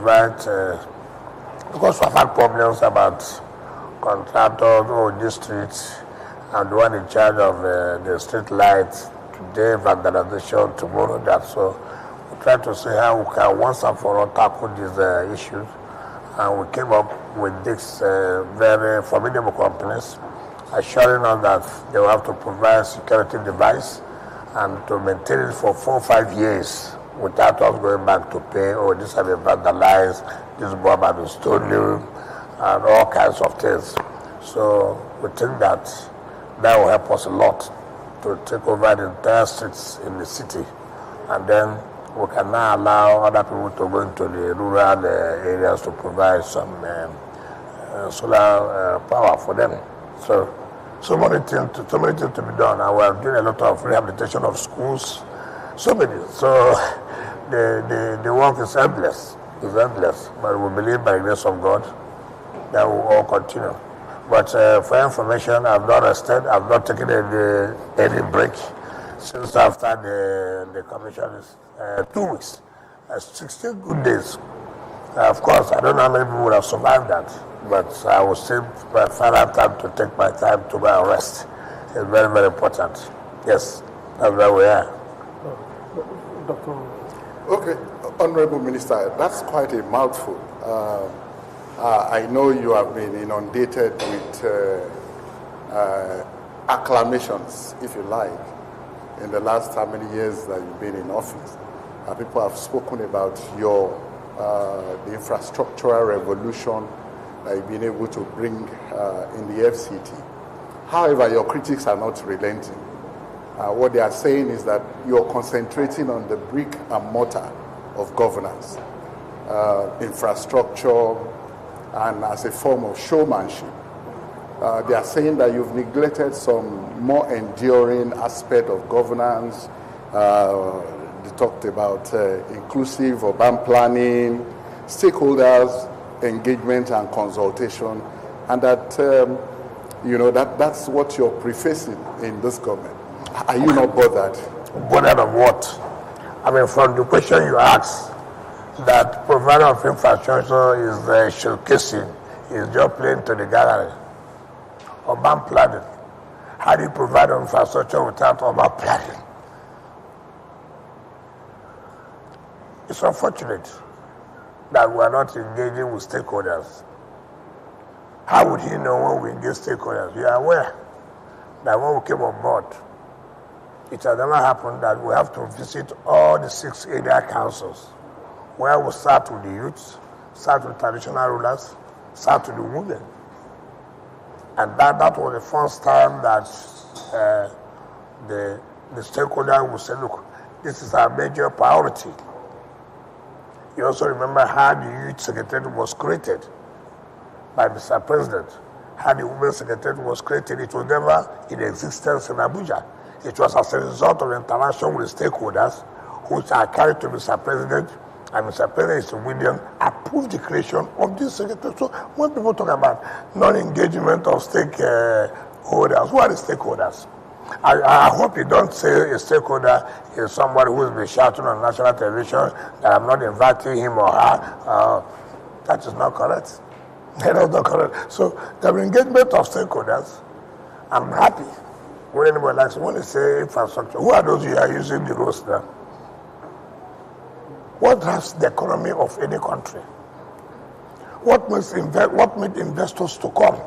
provide, because we've had problems about contractors on the streets and the one in charge of the street lights, today vandalization, tomorrow that. So we try to see how we can once and for all tackle these issues. And we came up with this very formidable companies, assuring us that they will have to provide security device and to maintain it for 4 or 5 years without us going back to pay, or this have been vandalized, this bomb has been stolen, and all kinds of things. So we think that will help us a lot to take over the entire streets in the city, and then we can now allow other people to go into the rural areas to provide some solar power for them. So many things to be done, and we are doing a lot of rehabilitation of schools, so many. So the work is endless, but we believe by the grace of God that will all continue. But for information, I've not rested, I've not taken any break since after the commission is 2 weeks, 16 good days. Of course, I don't know how many people would have survived that, but I will still find out time to take my time to go and rest. It's very, very important. Yes, that's where we are. Dr. Okay, Honorable Minister, that's quite a mouthful. I know you have been inundated with acclamations, if you like, in the last how many years that you've been in office. People have spoken about your the infrastructural revolution that you've been able to bring in the FCT. However, your critics are not relenting. What they are saying is that you're concentrating on the brick and mortar of governance, infrastructure, and as a form of showmanship. They are saying that you've neglected some more enduring aspect of governance. They talked about inclusive urban planning, stakeholders engagement and consultation, and that that's what you're prefacing in this government. Are you not bothered? Bothered of what? I mean, from the question you asked, that provider of infrastructure is showcasing, is just playing to the gallery. Urban planning. How do you provide infrastructure without urban planning? It's unfortunate that we are not engaging with stakeholders. How would he know when we engage stakeholders? You are aware that when we came on board, it has never happened that we have to visit all the 6 area councils, where we start with the youth, start with traditional rulers, start with the women. And that was the first time that the stakeholder will say, look, this is our major priority. You also remember how the youth secretariat was created by Mr. President, how the women's secretariat was created. It was never in existence in Abuja. It was as a result of interaction with the stakeholders, which are carried to Mr. President, and Mr. President, Mr. William, approved the creation of this secretariat. So when people talk about non-engagement of stakeholders, who are the stakeholders? I hope you don't say a stakeholder is somebody who's been shouting on national television that I'm not inviting him or her. That is not correct. That is not correct. So the engagement of stakeholders, I'm happy when anybody likes, when they say infrastructure, who are those you are using the roads now? What drives the economy of any country? What makes investors to come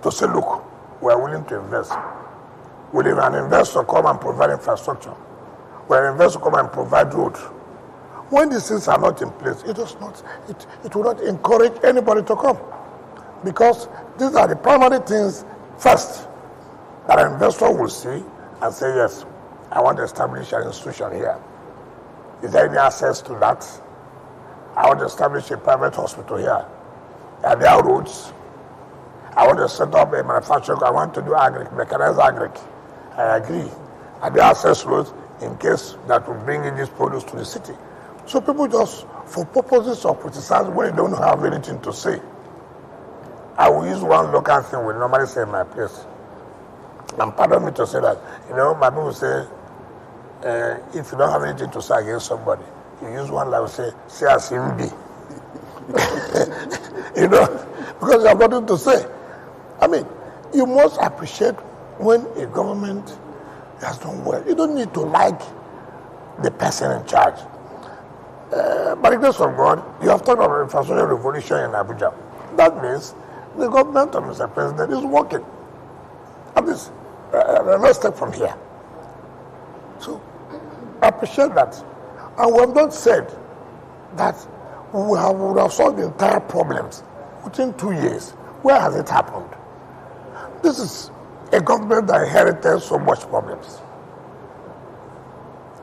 to say, look, we are willing to invest? Will an investor come and provide infrastructure? Will an investor come and provide road? When these things are not in place, it will not encourage anybody to come. Because these are the primary things first that an investor will see and say, yes, I want to establish an institution here. Is there any access to that? I want to establish a private hospital here. Are there roads? I want to set up a manufacturing. I want to do mechanized agric. I agree. Are there access roads in case that will bring in these produce to the city? So people just, for purposes of criticism, when they don't have anything to say, I will use one local thing we normally say in my place. And pardon me to say that, my people say, if you don't have anything to say against somebody, you use one line, say as him be. You know, because you have nothing to say. I mean, you must appreciate when a government has done well. You don't need to like the person in charge. By the grace of God, you have talked about infrastructure revolution in Abuja. That means the government of Mr. President is working. At least, let's step from here. So, appreciate that. And we have not said that we would have solved the entire problems within 2 years. Where has it happened? This is a government that inherited so much problems.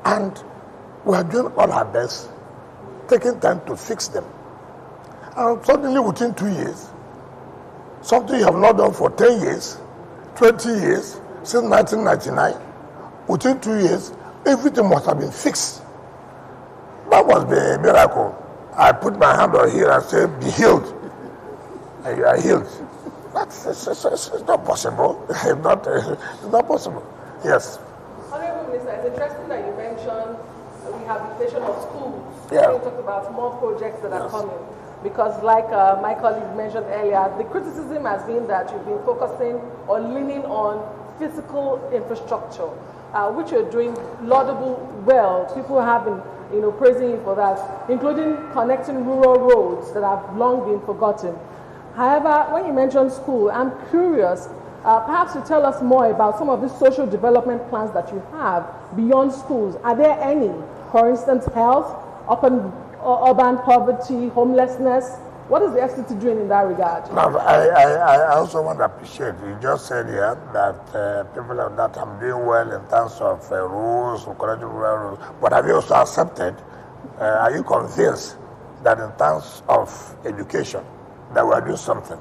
And we are doing all our best, taking time to fix them. And suddenly within 2 years, something you have not done for 10 years, 20 years, since 1999, within 2 years, everything must have been fixed. That must be a miracle. I put my hand on here and say, be healed. And you are healed. It's not possible. It's not possible. Yes. Honorable Minister, it's interesting that you mentioned rehabilitation of schools. Yeah. You talked about more projects that are coming. Because like my colleague mentioned earlier, the criticism has been that you've been focusing or leaning on physical infrastructure, which you're doing laudable well. People have been praising you for that, including connecting rural roads that have long been forgotten. However, when you mention school, I'm curious, perhaps you tell us more about some of the social development plans that you have beyond schools. Are there any? For instance, health, urban poverty, homelessness. What is the FCT doing in that regard? Now, I also want to appreciate, you just said here that people that are doing well in terms of rules, correcting rural rules, but have you also accepted, are you convinced that in terms of education, that we are doing something?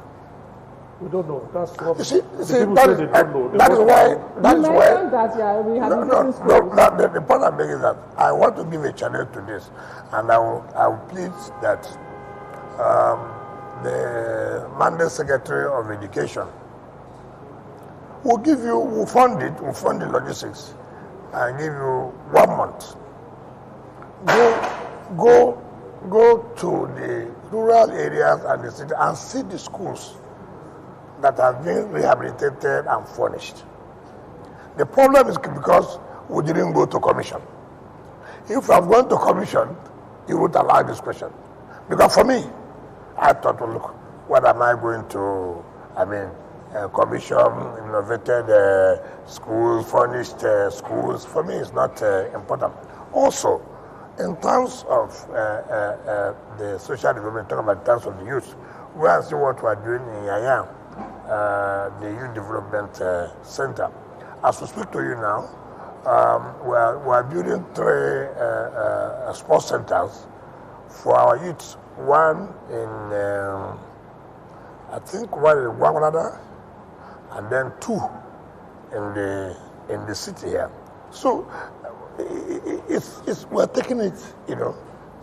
We don't know. That's what you see, people say they don't know. That is why. The point I'm making is that I want to give a challenge to this, and I will plead that the Mandate Secretary of Education will fund the logistics, and give you 1 month. Go to the rural areas and the city and see the schools that have been rehabilitated and furnished. The problem is because we didn't go to commission. If we have gone to commission, you would allow this question. Because for me, I thought, well, look, what am I going to, commission, innovated schools, furnished schools? For me, it's not important. Also, in terms of the social development, talking about in terms of the youth, we are seeing what we are doing in Yaya, the Youth Development Center. As we speak to you now, we are building 3 sports centers for our youth. One in, I think one in Guaguanada, and then 2 in the city here. So we're taking it,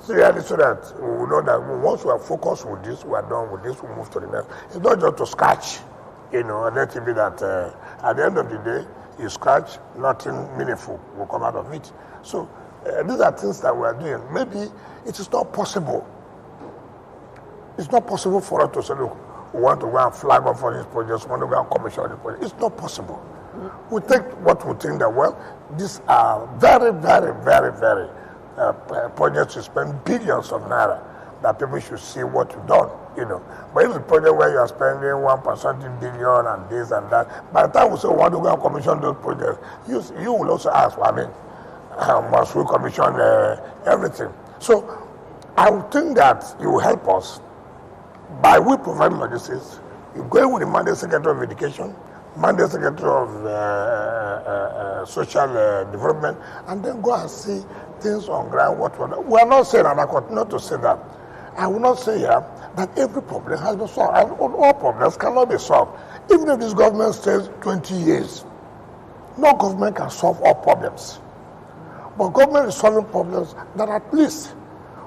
seriously, so that we know that once we are focused with this, we are done with this, we move to the next. It's not just to scratch, and let it be that at the end of the day, you scratch, nothing meaningful will come out of it. So these are things that we are doing. Maybe it is not possible. It's not possible for us to say, look, we want to go and flag off all these projects, we want to go and commission these projects. It's not possible. We take what we think that, well, these are very, very, very, very projects to spend billions of naira, that people should see what you've done, But if it's a project where you are spending 1% billion and this and that, by the time we say we want to go and commission those projects, you will also ask, must we commission everything? So I would think that you will help us by we providing logistics. You go with the Mandate Secretary of Education, Mandate Secretary of Social Development, and then go and see things on ground. We are not saying, and I continue to say that, I will not say here that every problem has been solved. All problems cannot be solved. Even if this government stays 20 years, no government can solve all problems. But government is solving problems that at least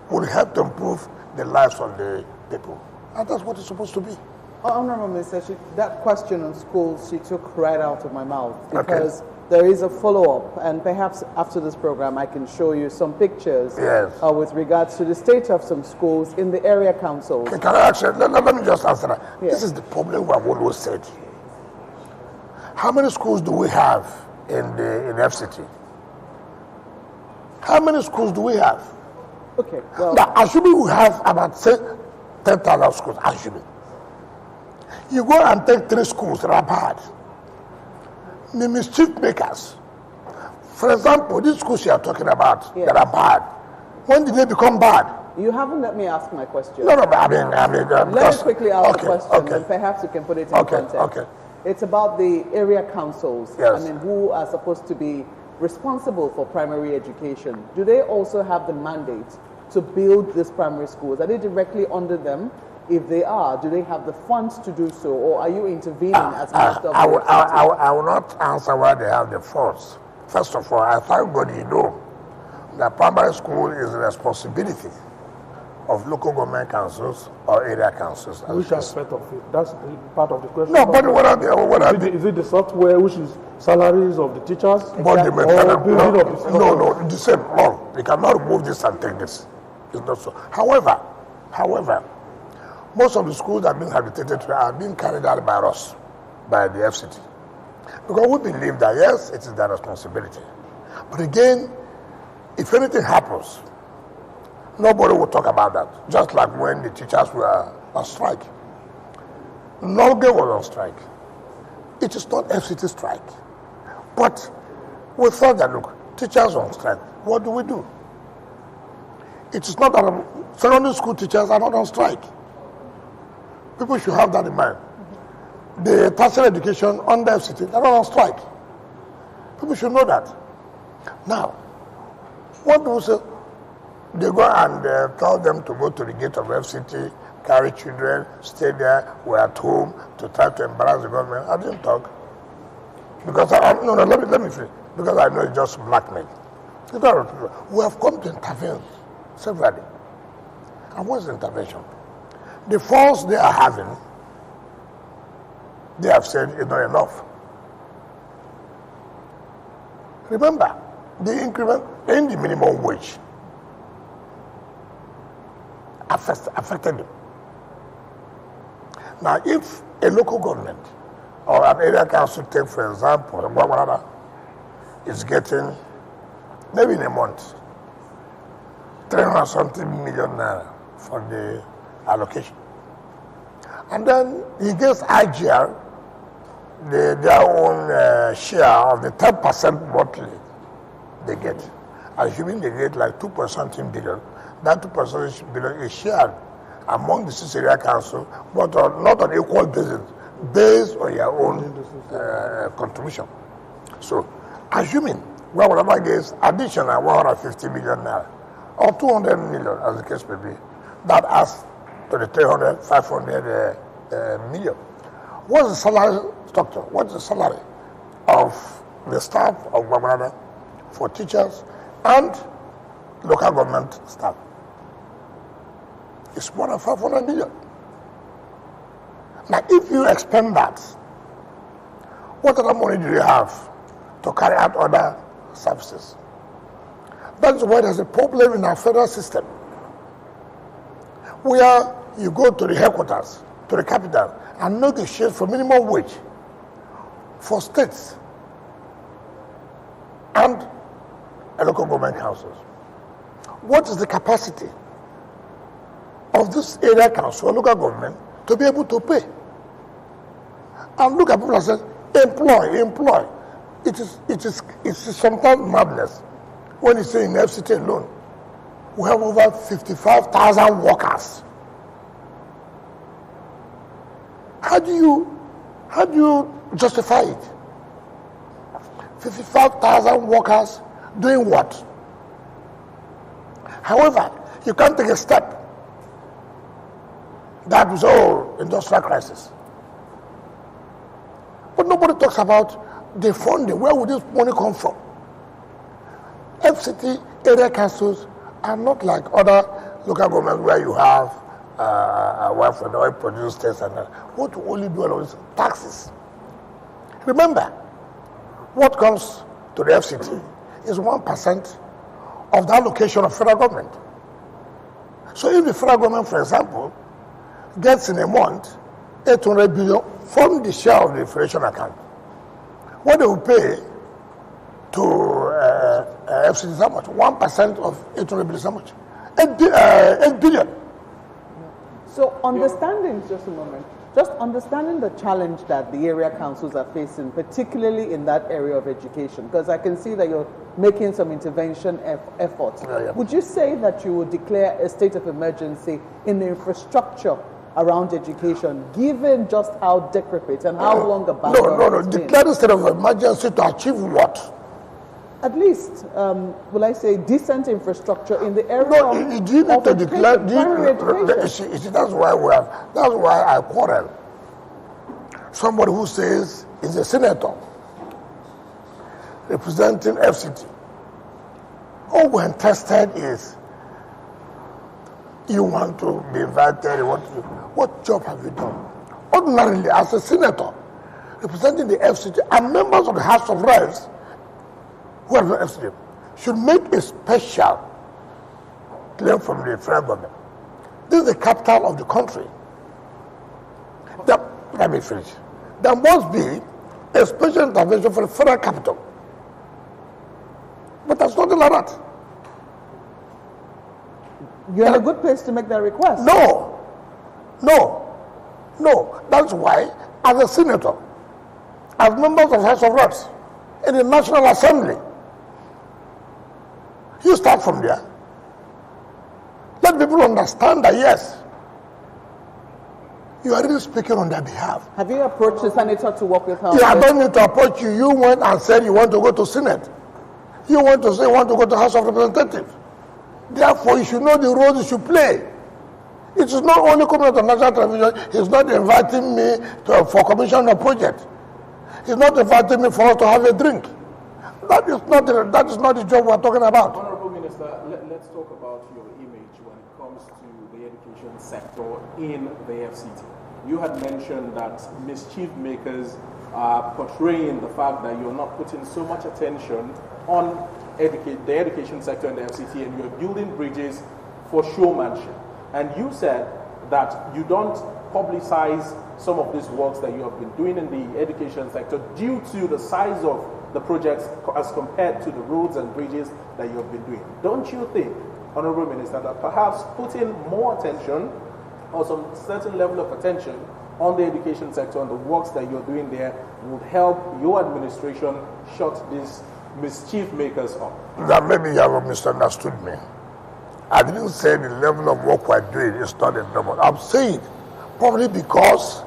will help to improve the lives of the people. And that's what it's supposed to be. Honorable Minister, that question on schools, she took right out of my mouth. Because there is a follow-up, and perhaps after this program I can show you some pictures with regards to the state of some schools in the area councils. Can I actually, let me just answer that. Yes. This is the problem we have always said. How many schools do we have in FCT? How many schools do we have? Okay, well... Now, assuming we have about, say, 10,000 schools, assuming. You go and take 3 schools that are bad. The mischief makers. For example, these schools you are talking about that are bad. When did they become bad? You haven't let me ask my question. No, but I mean, let me quickly ask the question, and perhaps you can put it in context. Okay. It's about the area councils. Yes. I mean, who are supposed to be responsible for primary education. Do they also have the mandate to build these primary schools? Are they directly under them? If they are, do they have the funds to do so, or are you intervening as Minister of I will not answer why they have the funds. First of all, I thank God you know that primary school is the responsibility of local government councils or area councils. Which aspect of it? That's part of the question. No, but is it the software, which is salaries of the teachers? But no, the same. All. You cannot remove this and take this. It's not so. However, most of the schools that are being habilitated are being carried out by us, by the FCT. Because we believe that, yes, it is their responsibility. But again, if anything happens, nobody will talk about that. Just like when the teachers were on strike. Nolge was on strike. It is not FCT strike. But we thought that, look, teachers are on strike. What do? It is not that secondary school teachers are not on strike. People should have that in mind. The tertiary education under FCT, they're not on strike. People should know that. Now, what do we say? They go and tell them to go to the gate of FCT, carry children, stay there, we're at home, to try to embarrass the government. I didn't talk. Because let me finish. Because I know it's just blackmail. We have come to intervene severally. And what's the intervention? The funds they are having, they have said is not enough. Remember, the increment in the minimum wage affected them. Now, if a local government or an area council, take for example, is getting, maybe in a month, 300-something million naira for the allocation. And then he gets IGR, their own share of the 10% monthly they get. Assuming they get like 2.something billion, that 2% billion is shared among the 6 area council, but not on equal basis, based on your own contribution. So, assuming whatever gets additional 150 million naira, or 200 million, as the case may be, that adds to the 300, 500 million. What's the salary structure? What's the salary of the staff of Gwagwarada for teachers and local government staff? It's more than 500 million. Now, if you expend that, what other money do you have to carry out other services? That's why there's a problem in our federal system, where you go to the headquarters, to the capital, and negotiate for minimum wage for states and local government councils. What is the capacity of this area council or local government to be able to pay? And look at people and say, employ. It is sometimes madness when you say in FCT alone, we have over 55,000 workers. How do you justify it? 55,000 workers doing what? However, you can't take a step. That was all industrial crisis. But nobody talks about the funding. Where would this money come from? FCT area councils are not like other local governments where you have one for the oil producing states and that. What you only do all of this? Taxes. Remember, what comes to the FCT is 1% of the allocation of federal government. So if the federal government, for example, gets in a month 800 billion from the share of the inflation account, what they will pay to FCT is how much? 1% of 800 billion is how much? 8 billion. So understanding, just a moment, just understanding the challenge that the area councils are facing, particularly in that area of education, because I can see that you're making some intervention efforts. Would you say that you would declare a state of emergency in the infrastructure around education, given just how decrepit and how long a backlog it's been? Declare a state of emergency to achieve what? At least, will I say, decent infrastructure in the area of you need to declare. primary education. You see, that's why I quarrel. Somebody who says is a senator representing FCT. All when tested is you want to be invited. What job have you done? Ordinarily, as a senator representing the FCT and members of the House of Reps who are the FCT should make a special claim from the federal government. This is the capital of the country. Let me finish. There must be a special intervention for the federal capital. But there's nothing like that. You're in a good place to make that request. No. That's why, as a senator, as members of the House of Reps, in the National Assembly, you start from there. Let people understand that, yes, you are really speaking on their behalf. Have you approached the senator to work with her? Yeah, I don't need to approach you. You went and said you want to go to Senate. You want to say you want to go to House of Representatives. Therefore, you should know the role you should play. It is not only coming to national television. He's not inviting me for commission of project. He's not inviting me for us to have a drink. That is not the job we're talking about. Honorable Minister, let's talk about your image when it comes to the education sector in the FCT. You had mentioned that mischief makers are portraying the fact that you're not putting so much attention on the education sector in the FCT, and you're building bridges for showmanship. And you said that you don't publicize some of these works that you have been doing in the education sector due to the size of the projects as compared to the roads and bridges that you have been doing. Don't you think, Honorable Minister, that perhaps putting more attention or some certain level of attention on the education sector and the works that you're doing there would help your administration shut these mischief makers up? That maybe you have misunderstood me. I didn't say the level of work we're doing is not enough. I'm saying probably because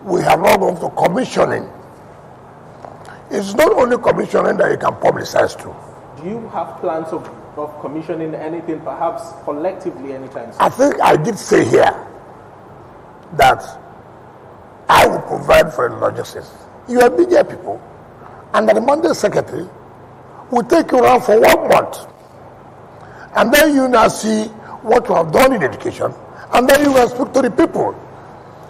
we have not gone to commissioning. It's not only commissioning that you can publicize to. Do you have plans of commissioning anything, perhaps collectively, anytime soon? I think I did say here that I will provide for the logistics. You are media people, and the Monday secretary will take you around for 1 month. And then you now see what you have done in education, and then you will speak to the people.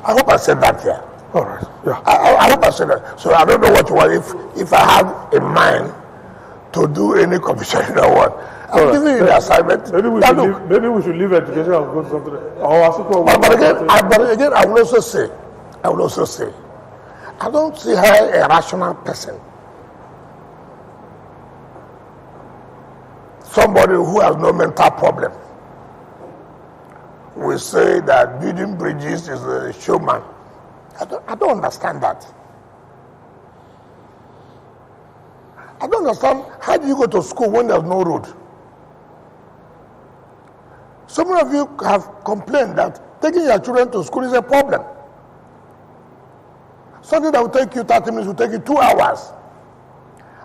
I hope I said that here. All right. Yeah. I hope I said that. So I don't know what you want. If I have in mind to do any commission or what, I'm giving you the assignment. Maybe we should leave education and go to something. But again, I will also say, I don't see her a rational person. Somebody who has no mental problem will say that building bridges is a showman. I don't understand that. I don't understand, how do you go to school when there's no road? Some of you have complained that taking your children to school is a problem. Something that will take you 30 minutes will take you 2 hours.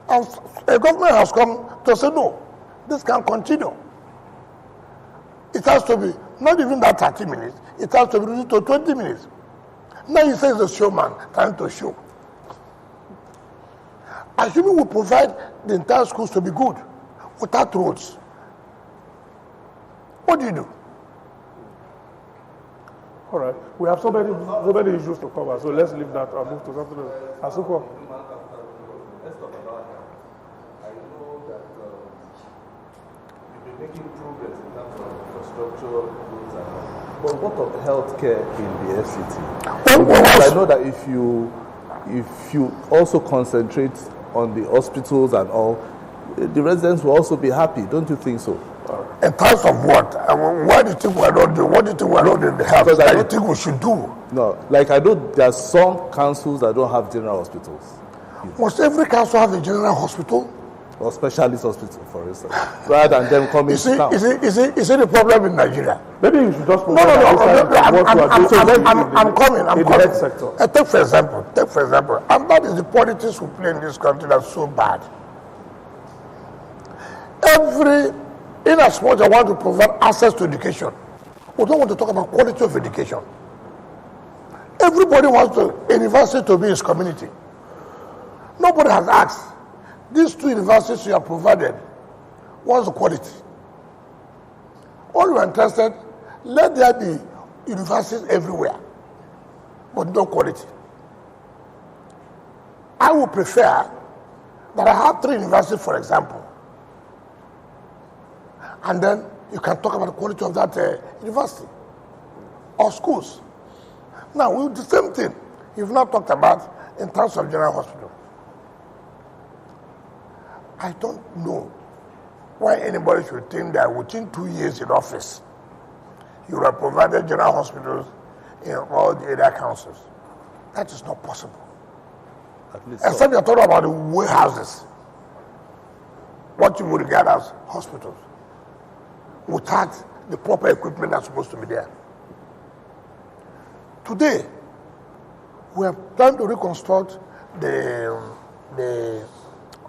And a government has come to say, no, this can't continue. It has to be, not even that 30 minutes, it has to be reduced to 20 minutes. Now you say it's a showman, trying to show. Assuming we provide the entire schools to be good, without roads, what do you do? All right. We have so many issues to cover, so let's leave that and move to something else. Asuko. Let's talk about But what of healthcare in the FCT? Well, Because I know that if you also concentrate on the hospitals and all, the residents will also be happy. Don't you think so? in terms of what? What do you think we're not doing? What do you think we're not doing in the health? Because That you think we should do? No, like I know there are some councils that don't have general hospitals. Must every council have a general hospital? Or specialist hospital, for instance, rather than them coming to town. Is it the problem in Nigeria? Maybe you should just No, I'm coming. in the health sector. Take for example, and that is the politics we play in this country that's so bad. In as much as I want to provide access to education, we don't want to talk about quality of education. Everybody wants a university to be his community. Nobody has asked. These two universities you have provided, what's the quality? All you are interested, let there be universities everywhere, but no quality. I would prefer that I have 3 universities, for example, and then you can talk about the quality of that university or schools. Now, we do the same thing you've not talked about in terms of general hospital. I don't know why anybody should think that within 2 years in office, you have provided general hospitals in all the area councils. That is not possible. At least Except you're talking about the warehouses, what you would regard as hospitals, without the proper equipment that's supposed to be there. Today, we are trying to reconstruct the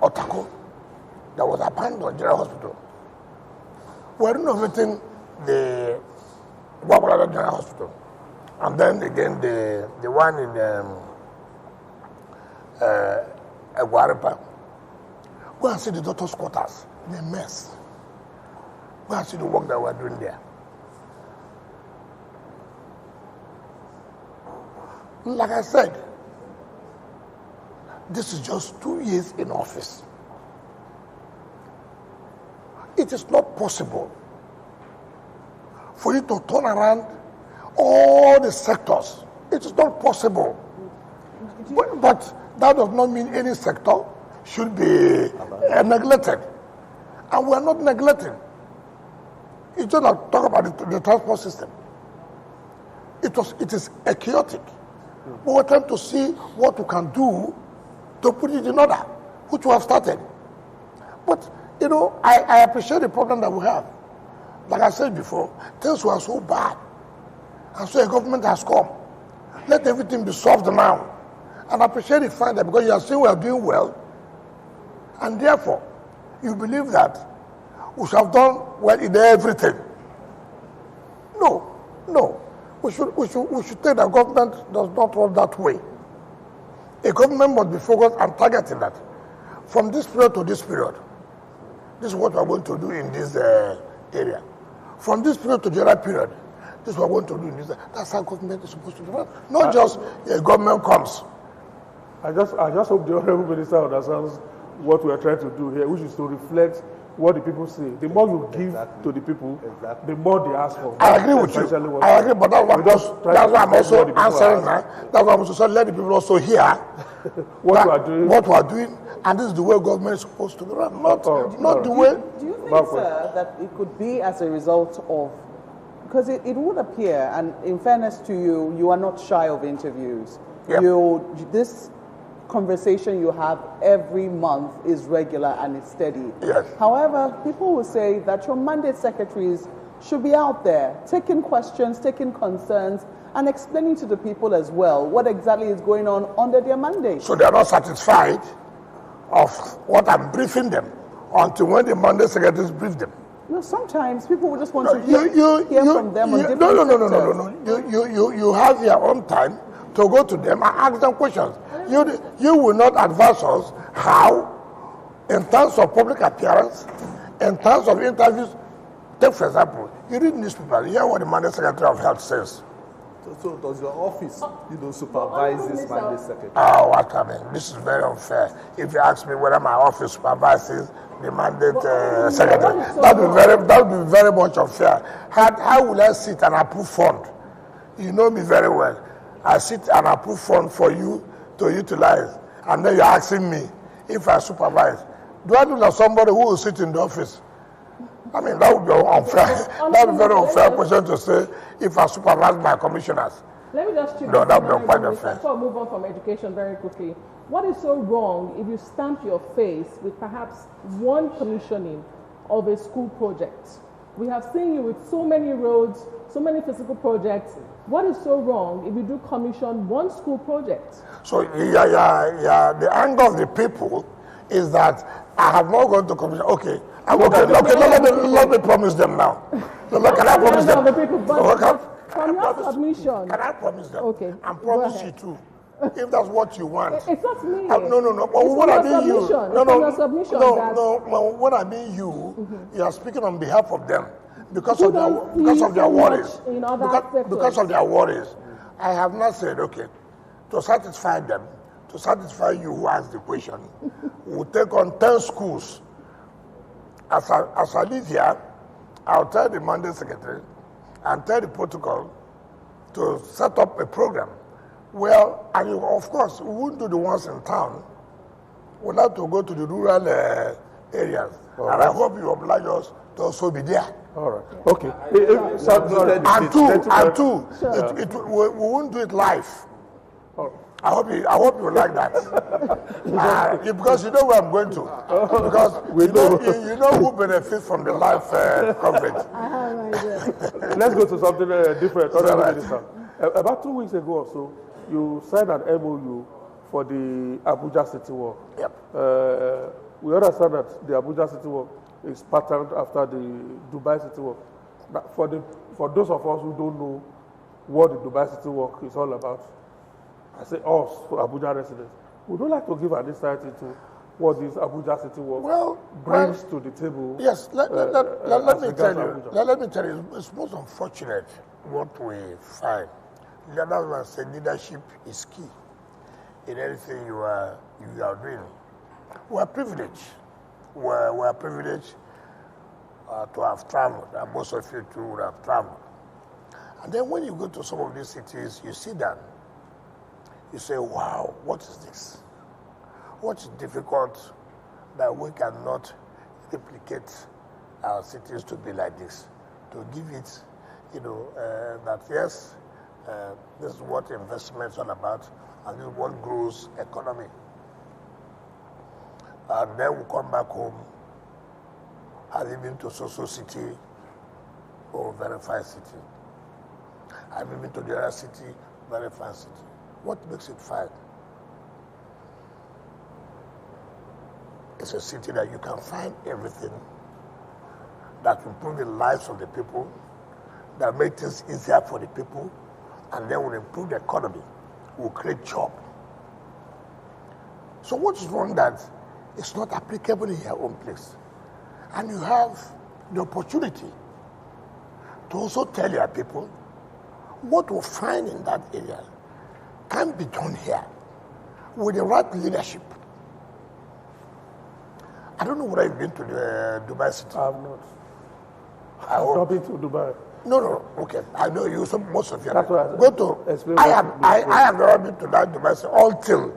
Otako that was abandoned General Hospital. We're renovating the Wabalada General Hospital. And then again, the one in Aguaripa. Go and see the doctor's quarters. They're a mess. Go and see the work that we're doing there. Like I said, this is just 2 years in office. It is not possible for you to turn around all the sectors. It is not possible. But that does not mean any sector should be neglected. And we are not neglecting. It's just not talk about the transport system. It is a chaotic. But we're trying to see what we can do to put it in order, which we have started. But you know, I appreciate the problem that we have. Like I said before, things were so bad. And so a government has come. Let everything be solved now. And I appreciate the fact that because you are saying we are doing well, and therefore, you believe that we should have done well in everything. No. We should take that government does not work that way. A government must be focused on targeting that. From this period to this period, this is what we are going to do in this area. From this period to the other period, this is what we are going to do in this area. That's how government is supposed to do. Not just a government comes. I just hope the Honorable Minister understands what we are trying to do here, which is to reflect what the people say. The more you give to the people, the more they ask for. I agree with you. I agree, but that's why I'm also answering now. That's why I'm also saying let the people also hear what we are doing, and this is the way government is supposed to be run, not the way. Do you think, sir, that it could be as a result of, because it would appear, and in fairness to you, you are not shy of interviews. Yep. This conversation you have every month is regular and it's steady. Yes. However, people will say that your mandate secretaries should be out there taking questions, taking concerns, and explaining to the people as well what exactly is going on under their mandate. So they are not satisfied of what I'm briefing them until when the mandate secretaries brief them. No, sometimes people will just want to hear from them on different No. You have your own time to go to them and ask them questions. You will not advise us how, in terms of public appearance, in terms of interviews. Take for example, you read newspaper, you hear what the Mandate Secretary of Health says. So does your office, supervise this mandate secretary? Oh, what I mean, this is very unfair. If you ask me whether my office supervises the mandate secretary, that would be very much unfair. How will I sit and approve fund? You know me very well. I sit and approve fund for you to utilize, and then you're asking me if I supervise. Do I look like somebody who will sit in the office? I mean, that would be unfair. That would be very unfair question to say if I supervise my commissioners. Let me just check. No, that would be quite unfair. Before I move on from education very quickly, what is so wrong if you stamp your face with perhaps one commissioning of a school project? We have seen you with so many roads, so many physical projects. What is so wrong if you do commission one school project? So, the anger of the people is that I have not gone to commission. Okay, let me promise them now. Can I promise them? From your submission. Can I promise them? Okay. And promise you too. If that's what you want. It's not me. No. What I mean you. No. What I mean you are speaking on behalf of them because of their worries. Because of their worries. I have not said, okay, to satisfy them, to satisfy you who asked the question, we'll take on 10 schools. As I live here, I'll tell the mandate secretary and tell the protocol to set up a program. Well, and of course, we wouldn't do the ones in town. We'll have to go to the rural areas. And I hope you oblige us to also be there. All right. Okay. We won't do it live. I hope you like that. Because you know where I'm going to. Because you know who benefits from the live coverage. I have no idea. Let's go to something different. Right. About 2 weeks ago or so, you signed an MOU for the Abuja City Walk. Yep. We understand that the Abuja City Walk is patterned after the Dubai City Walk. But for those of us who don't know what the Dubai City Walk is all about, I say us, Abuja residents, would you like to give an insight into what this Abuja City Walk brings to the table? Yes, let me tell you, it's most unfortunate what we find. The other one said leadership is key in anything you are doing. We're privileged. We're privileged to have traveled, and most of you too would have traveled. And then when you go to some of these cities, you see that. You say, wow, what is this? What is difficult that we cannot replicate our cities to be like this? To give it, that yes, this is what investment is all about, and this is what grows economy. And then we come back home, having been to Soso City, or very fine city. I've been to the other city, very fine city. What makes it fine? It's a city that you can find everything that will improve the lives of the people, that make things easier for the people, and then will improve the economy, will create jobs. So what's wrong that it's not applicable in your own place? And you have the opportunity to also tell your people what we find in that area can be done here with the right leadership. I don't know whether you've been to the Dubai City. I have not. I've not been to Dubai. No, okay. I know you, most of you. That's what go to. I have never been to that Dubai City until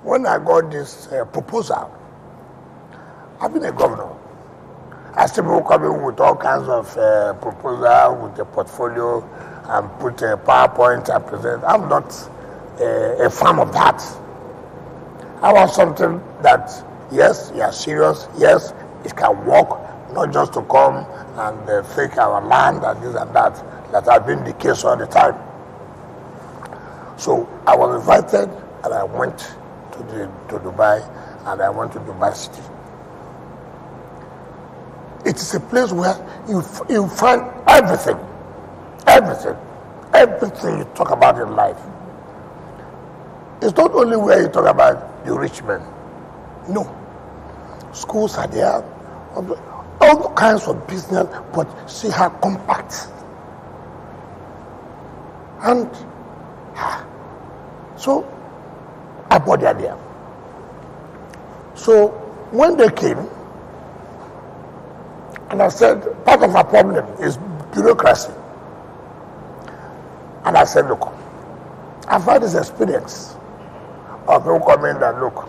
when I got this proposal. I've been a governor. I still people come in with all kinds of proposals, with a portfolio, and put a PowerPoint and present. I'm not a fan of that. I want something that, yes, you are serious, yes, it can work, not just to come and take our land and this and that has been the case all the time. So I was invited and I went to Dubai, and I went to Dubai City. It is a place where you find everything you talk about in life. It's not only where you talk about the rich men. No. Schools are there, all kinds of business, but see how compact. And so I bought the idea. So when they came, and I said, part of our problem is bureaucracy. And I said, look, I've had this experience of people coming and look,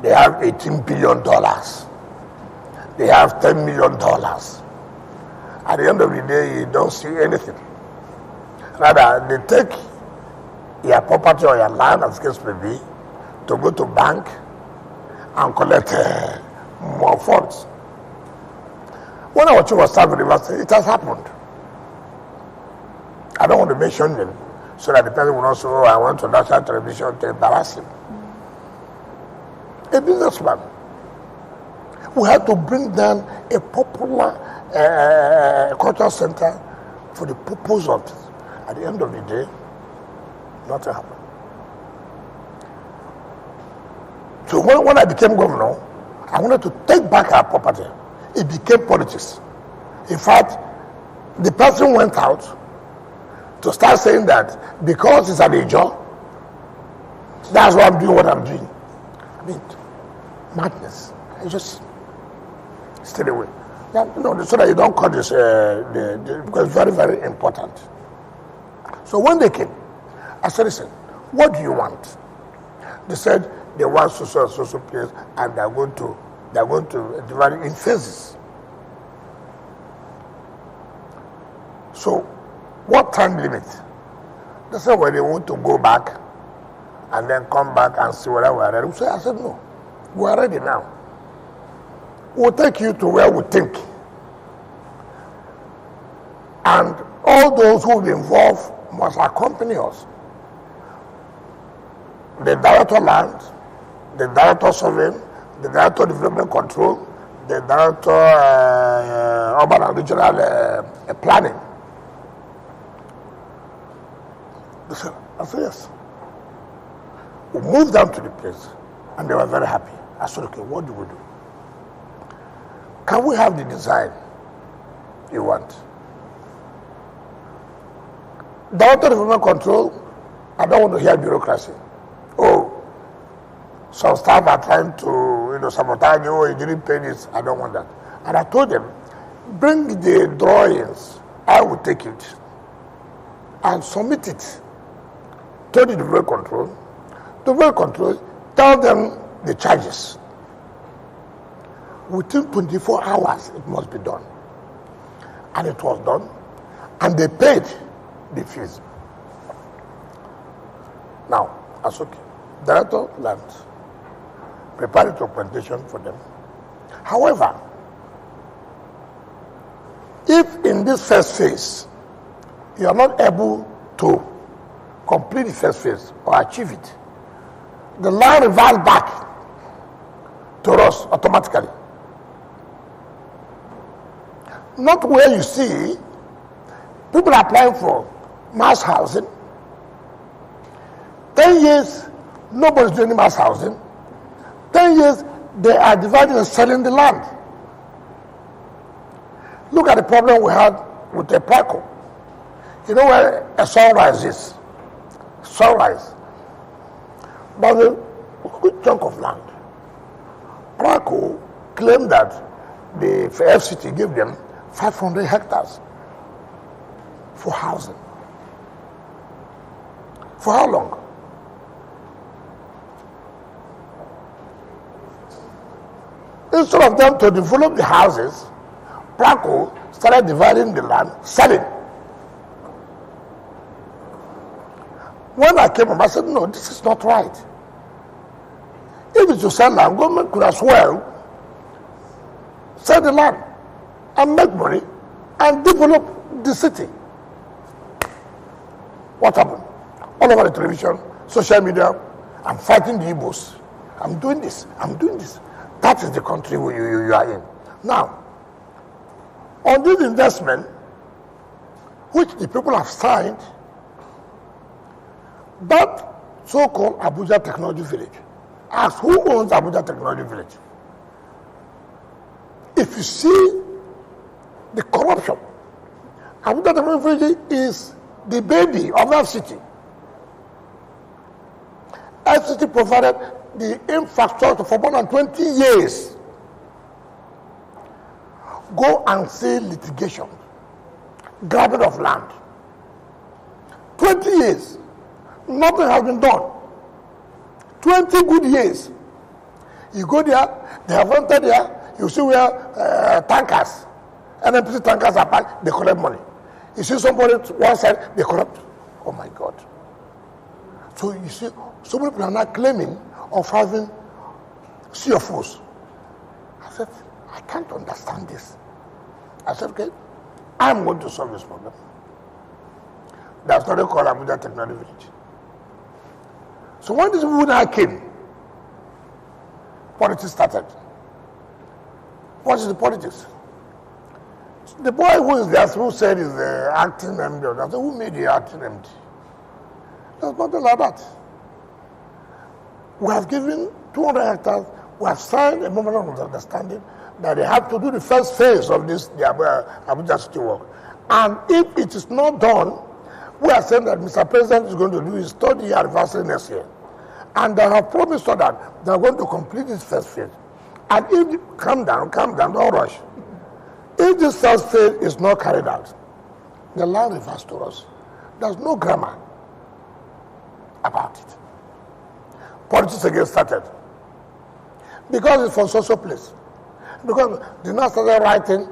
they have $18 billion. They have $10 million. At the end of the day, you don't see anything. Rather, they take your property or your land, as the case may be, to go to bank and collect more funds. When I was in Staff University, it has happened. I don't want to mention them so that the person will not say, oh, I went to national television to embarrass him. A businessman. We had to bring down a popular cultural center for the purpose of this. At the end of the day, nothing happened. So when I became governor, I wanted to take back our property. It became politics. In fact, the person went out to start saying that because it's an Ijo, that's why I'm doing what I'm doing. I mean, madness. I just stay away. So that you don't cut this, because it's very, very important. So when they came, I said, listen, what do you want? They said they want social place, and they're going to divide it in phases. So, what time limit? They said, well, they want to go back and then come back and see whether we are ready. So I said, no, we are ready now. We'll take you to where we think. And all those who will be involved must accompany us. The director of land, the director of surveying, the director of development control, the director urban and regional planning. I said, yes. We moved them to the place, and they were very happy. I said, okay, what do we do? Can we have the design you want? Director of development control, I don't want to hear bureaucracy. Oh, some staff are trying to, sabotage you, oh, you didn't pay this. I don't want that. And I told them, bring the drawings, I will take it and submit it to the development control. The development control, tell them the charges. Within 24 hours, it must be done. And it was done, and they paid the fees. Now, that's okay. Director land, prepare the documentation for them. However, if in this first phase, you are not able to complete the first phase or achieve it, the land reverts back to us automatically. Not where you see people applying for mass housing. 10 years, nobody's doing mass housing. 10 years, they are dividing and selling the land. Look at the problem we had with the Praco. You know where a sunrise is? Sunrise. But a good chunk of land. Praco claimed that the FCT gave them 500 hectares for housing. For how long? Instead of them to develop the houses, Praco started dividing the land, selling. When I came up, I said, no, this is not right. If it's to sell land, government could as well sell the land and make money and develop the city. What happened? All over the television, social media, I'm fighting the Igbos. I'm doing this, I'm doing this. That is the country where you are in. Now, on this investment, which the people have signed, that so-called Abuja Technology Village. Ask who owns Abuja Technology Village? If you see the corruption, Abuja Technology Village is the baby of FCT. FCT provided the infrastructure for more than 20 years. Go and see litigation, grabbing of land. 20 years, nothing has been done. 20 good years. You go there, they have rented there, you see where tankers, NNPC tankers are parked, they collect money. You see somebody one side, they corrupt. Oh my God. So you see, so many people are not claiming of having CFOs. I said, I can't understand this. I said, okay, I'm going to solve this problem. That's what they call Abuja Technology Village. So when this woman came, politics started. What is the politics? The boy who is there, who said is the acting MD, I said, who made the acting MD? There's nothing like that. We have given 200 hectares, we have signed a memorandum of understanding that they have to do the first phase of this, the Abuja City work. And if it is not done, we are saying that Mr. President is going to do his 3rd year anniversary next year. And they have promised that they are going to complete this first phase. And if, calm down, don't rush. If this first phase is not carried out, the land refers to us. There's no grammar about it. Politics again started. Because it's from social place. Because they now started writing,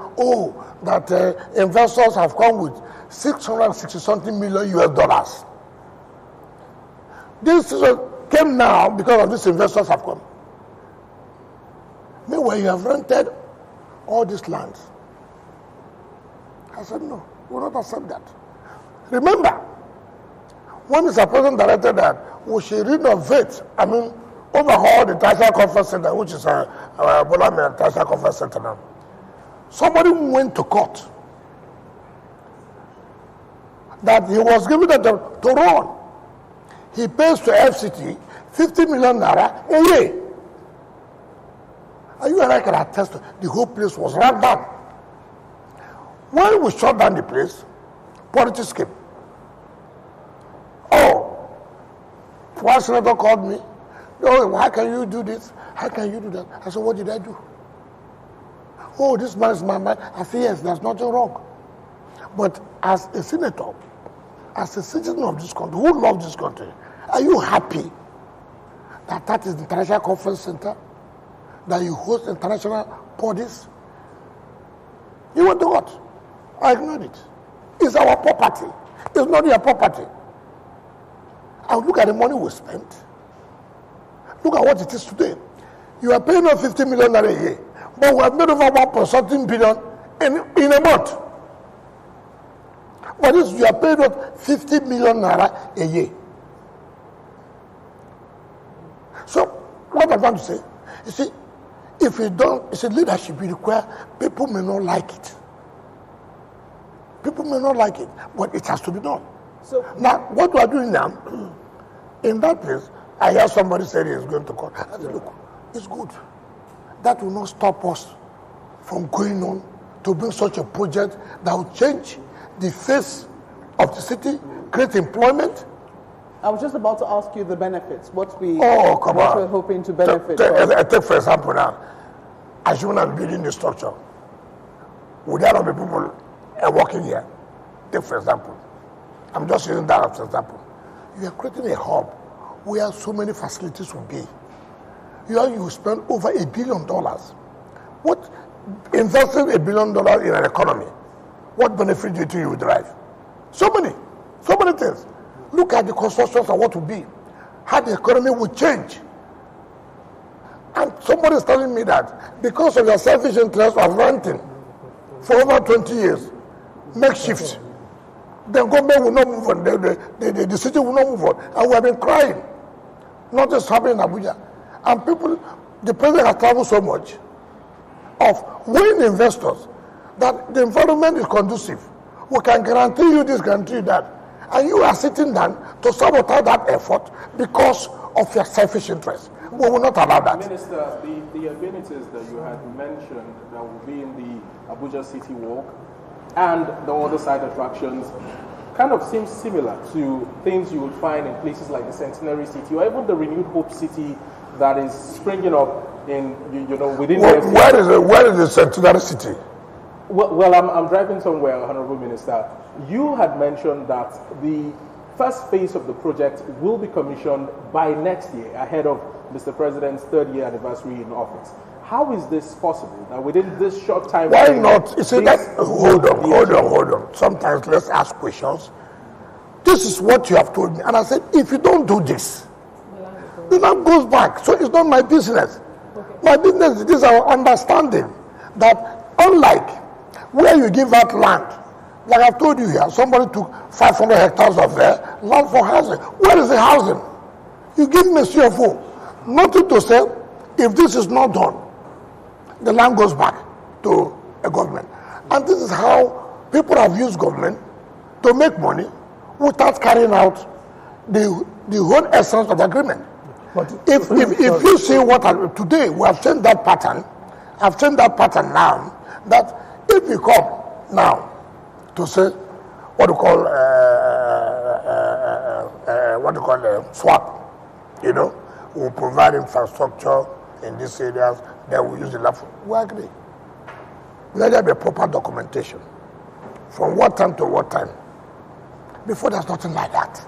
that investors have come with 660-something million US. This came now because of these investors have come. Meanwhile, you have rented all these lands. I said, no, we will not accept that. Remember, when Mr. President directed that we should renovate, overhaul the International Conference Center, which is Bola International Conference Center now. Somebody went to court that he was given to run. He pays to FCT 50 million naira a year. And you and I can attest to the whole place was run down. When we shut down the place, politics came. One senator called me. Oh, how can you do this? How can you do that? I said, what did I do? Oh, this man is my man. I said, yes, there's nothing wrong. But as a senator, as a citizen of this country, who loves this country, are you happy that that is the International Conference Center, that you host international bodies? You want to what? I ignored it. It's our property. It's not your property. I look at the money we spent. Look at what it is today. You are paying us 50 million a year, but we have made over 1.something billion in a month. But this, you are paying us 50 million naira a year. So, what I'm trying to say, you see, if you don't, you see, leadership will require, people may not like it. People may not like it, but it has to be done. So now, what we are doing now, in that place, I hear somebody say he is going to court. I said, look, it's good. That will not stop us from going on to bring such a project that will change the face of the city, create employment. I was just about to ask you the benefits. What we're hoping to benefit from. Take for example now, as you are building the structure, would there not be people working here? Take for example. I'm just using that as an example. You are creating a hub where so many facilities will be. You spend over $1 billion. What, investing $1 billion in an economy, what benefit do you think you will derive? So many things. Look at the constructions of what will be, how the economy will change. And somebody is telling me that because of your selfish interest of renting for over 20 years, makeshift, the government will not move on, the city will not move on. And we have been crying. Not just happening in Abuja. And people, the president has traveled so much of winning investors that the environment is conducive. We can guarantee you this, guarantee you that. And you are sitting down to sabotage that effort because of your selfish interest. We will not allow that. Minister, the amenities that you had mentioned that will be in the Abuja City Walk and the other side attractions, kind of seems similar to things you would find in places like the Centenary City or even the Renewed Hope City that is springing up in, within the FCT. Where is the Centenary City? Well, I'm driving somewhere, Honorable Minister. You had mentioned that the first phase of the project will be commissioned by next year, ahead of Mr. President's 3rd year anniversary in office. How is this possible? That within this short time... Why not? You see, hold on. Sometimes let's ask questions. This is what you have told me. And I said, if you don't do this, the land goes back. So it's not my business. Okay. My business is our understanding that unlike where you give out land, like I've told you here, somebody took 500 hectares of their land for housing. Where is the housing? You give me a CFO. Nothing to say, if this is not done, the land goes back to a government. And this is how people have used government to make money without carrying out the whole essence of the agreement. But if you see today, we have changed that pattern. I've changed that pattern now, that if you come now to say what you call swap, we'll provide infrastructure in these areas, then we use the land. We agree. Let there be a proper documentation. From what time to what time. Before, there's nothing like that.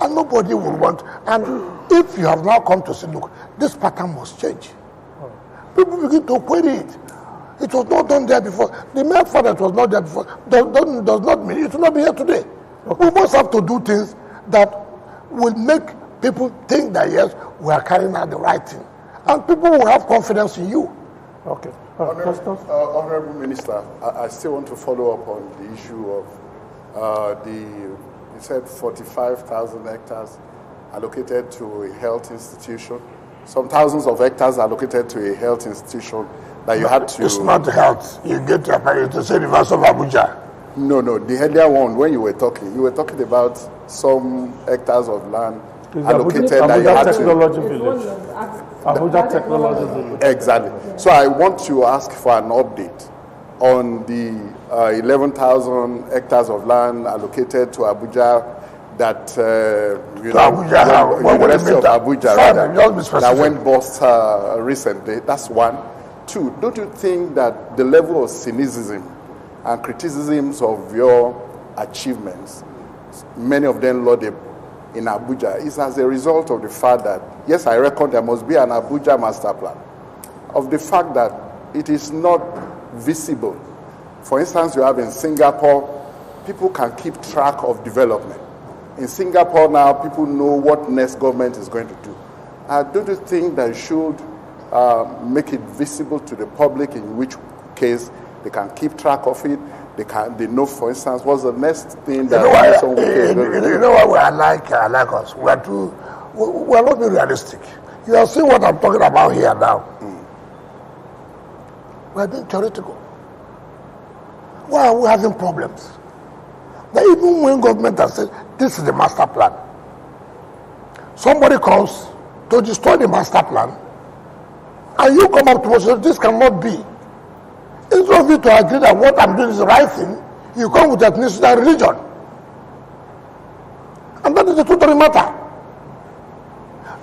And nobody will want. And if you have now come to say, look, this pattern must change, people begin to query it. It was not done there before. The mere fact that it was not there before does not mean it will not be here today. Okay. We must have to do things that will make people think that, yes, we are carrying out the right thing. And people will have confidence in you. Okay. Honorable Minister, I still want to follow up on the issue of you said 45,000 hectares allocated to a health institution. Some thousands of hectares allocated to a health institution that you had to... It's not health. You get to say the verse of Abuja. No, the earlier one, when you were talking about some hectares of land allocated that you had Technology Village. Abuja Technology Village. Exactly. So I want to ask for an update on the 11,000 hectares of land allocated to Abuja that University of Abuja that went bust recently. That's one. Two, don't you think that the level of cynicism and criticisms of your achievements, many of them lauded in Abuja, is as a result of the fact that, yes, I reckon there must be an Abuja master plan, of the fact that it is not visible. For instance, you have in Singapore, people can keep track of development. In Singapore now, people know what next government is going to do. Don't you think that you should make it visible to the public, in which case they can keep track of it? They know, for instance, what's the next thing that Nyesom is going to do? You know what I like us? We are not being realistic. You are seeing what I'm talking about here now. We are being theoretical. Why are we having problems? That even when government has said, this is the master plan, somebody comes to destroy the master plan, and you come up to us and say, this cannot be. Instead of you to agree that what I'm doing is the right thing, you come with ethnicity and religion. And that is the truth of the matter.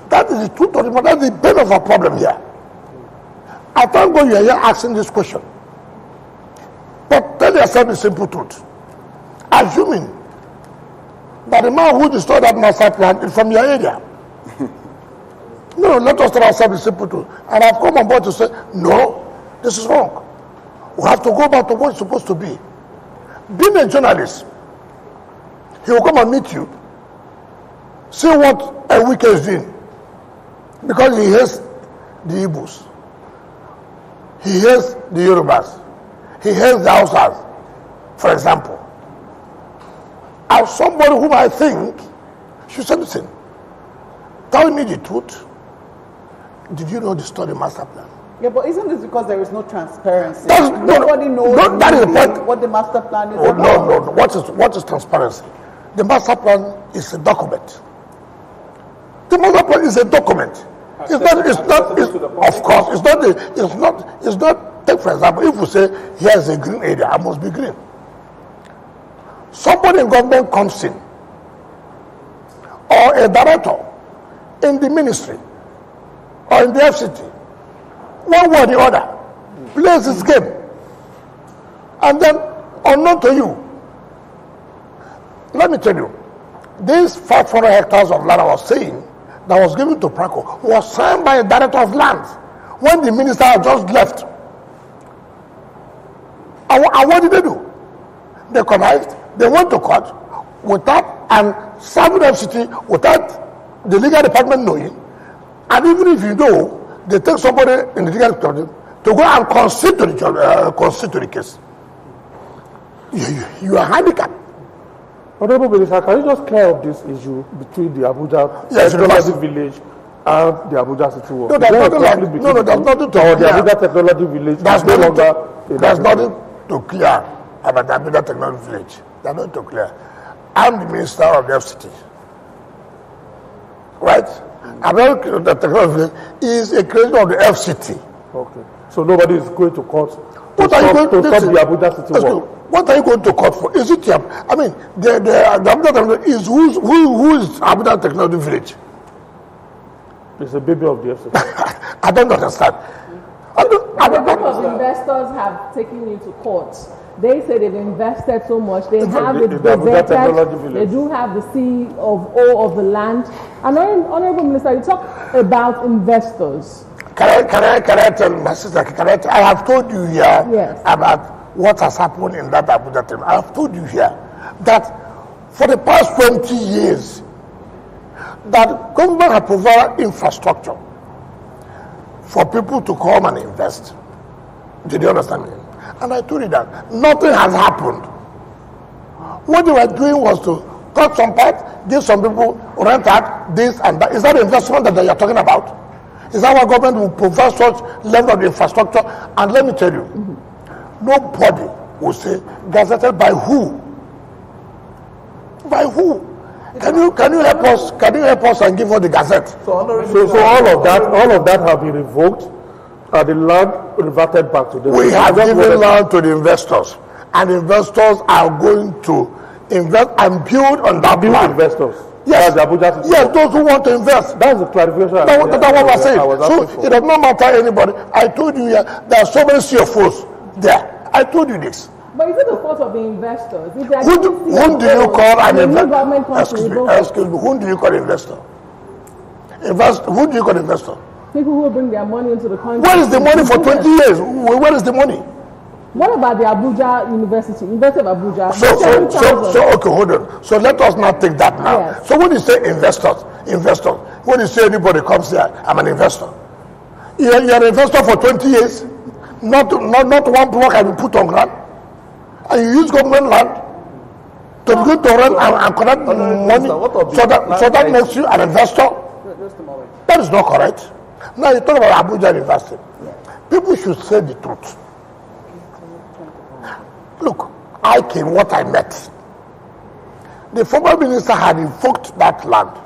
That is the truth of the matter. That's the bane of our problem here. I thank God you are here asking this question. But tell yourself the simple truth. Assuming that the man who destroyed that master plan is from your area. No, let us tell ourselves the simple truth. And I've come on board to say, no, this is wrong. We have to go back to what it's supposed to be. Being a journalist, he will come and meet you, see what a Wike is doing, because he hates the Igbos, he hates the Yorubas, he hates the Hausas, for example. As somebody whom I think should say, listen, tell me the truth. Did you know the story master plan? Yeah, but isn't this because there is no transparency? Nobody knows that is the point. What the master plan is about. No. What is transparency? The master plan is a document. The master plan is a document. Take for example, if we say here is a green area, I must be green. somebody in government comes in, or a director in the ministry, or in the FCT, one way or the other, plays this game, and then, unknown to you, let me tell you, this 500 hectares of land I was saying, that was given to Praco, was signed by a director of land when the minister had just left. And what did they do? They connived, they went to court without, and served FCT without the legal department knowing. And even if you know, they take somebody in the legal department to go and concede to the case. You are handicapped. Honorable Minister, can you just clear up this issue between the Abuja Technology Village and the Abuja City Walk? No, there's nothing to clear. The Abuja Technology Village there's nothing to clear about the Abuja Technology Village. There's nothing to clear. I'm the minister of the FCT. Right? Abuja Technology Village is a creation of the FCT. Okay. So nobody is going to court to What are you going stop the Abuja City Walk? What are you going to court for? Is it the Abuja Technology is who is Abuja Technology Village? It's a baby of the FCT. I don't understand. A group of investors have taken you to court. They say they've invested so much. They have it gazetted. They do have the CEO of the land. And Honorable Minister, you talk about investors. Can I tell my sister? I have told you here about what has happened in that Abuja team. I have told you here that for the past 20 years, that government has provided infrastructure for people to come and invest. Did you understand me? And I told you that nothing has happened. What they were doing was to cut some part, give some people, rent out this and that. Is that the investment that you're talking about? Is that what government will provide such level of infrastructure? And let me tell you, nobody will say gazetted by who? By who? Can you help us? Can you help us and give us the gazette? So all of that have been revoked, and the land reverted back to them. We have given land to the investors, and investors are going to invest and build on that land. Investors. Yes, those who want to invest. That's the clarification. That's what I said. So it does not matter anybody. I told you here, there are so many CFOs there. I told you this. But is it the fault of the investors? If Whom do you call an investor? Excuse me. Whom do you call investor? Who do you call investor? People who will bring their money into the country. Where is the money for 20 years? Where is the money? What about the Abuja University, University of Abuja? So okay, hold on. So let us not take that now. Yes. So when you say investors, when you say anybody comes here, I'm an investor. You're an investor for 20 years. Not one block has been put on ground. And you use government land to begin to rent and collect money. So that makes you an investor. That is not correct. Now you talk about Abuja University. People should say the truth. Look, I came what I met. The former minister had invoked that land.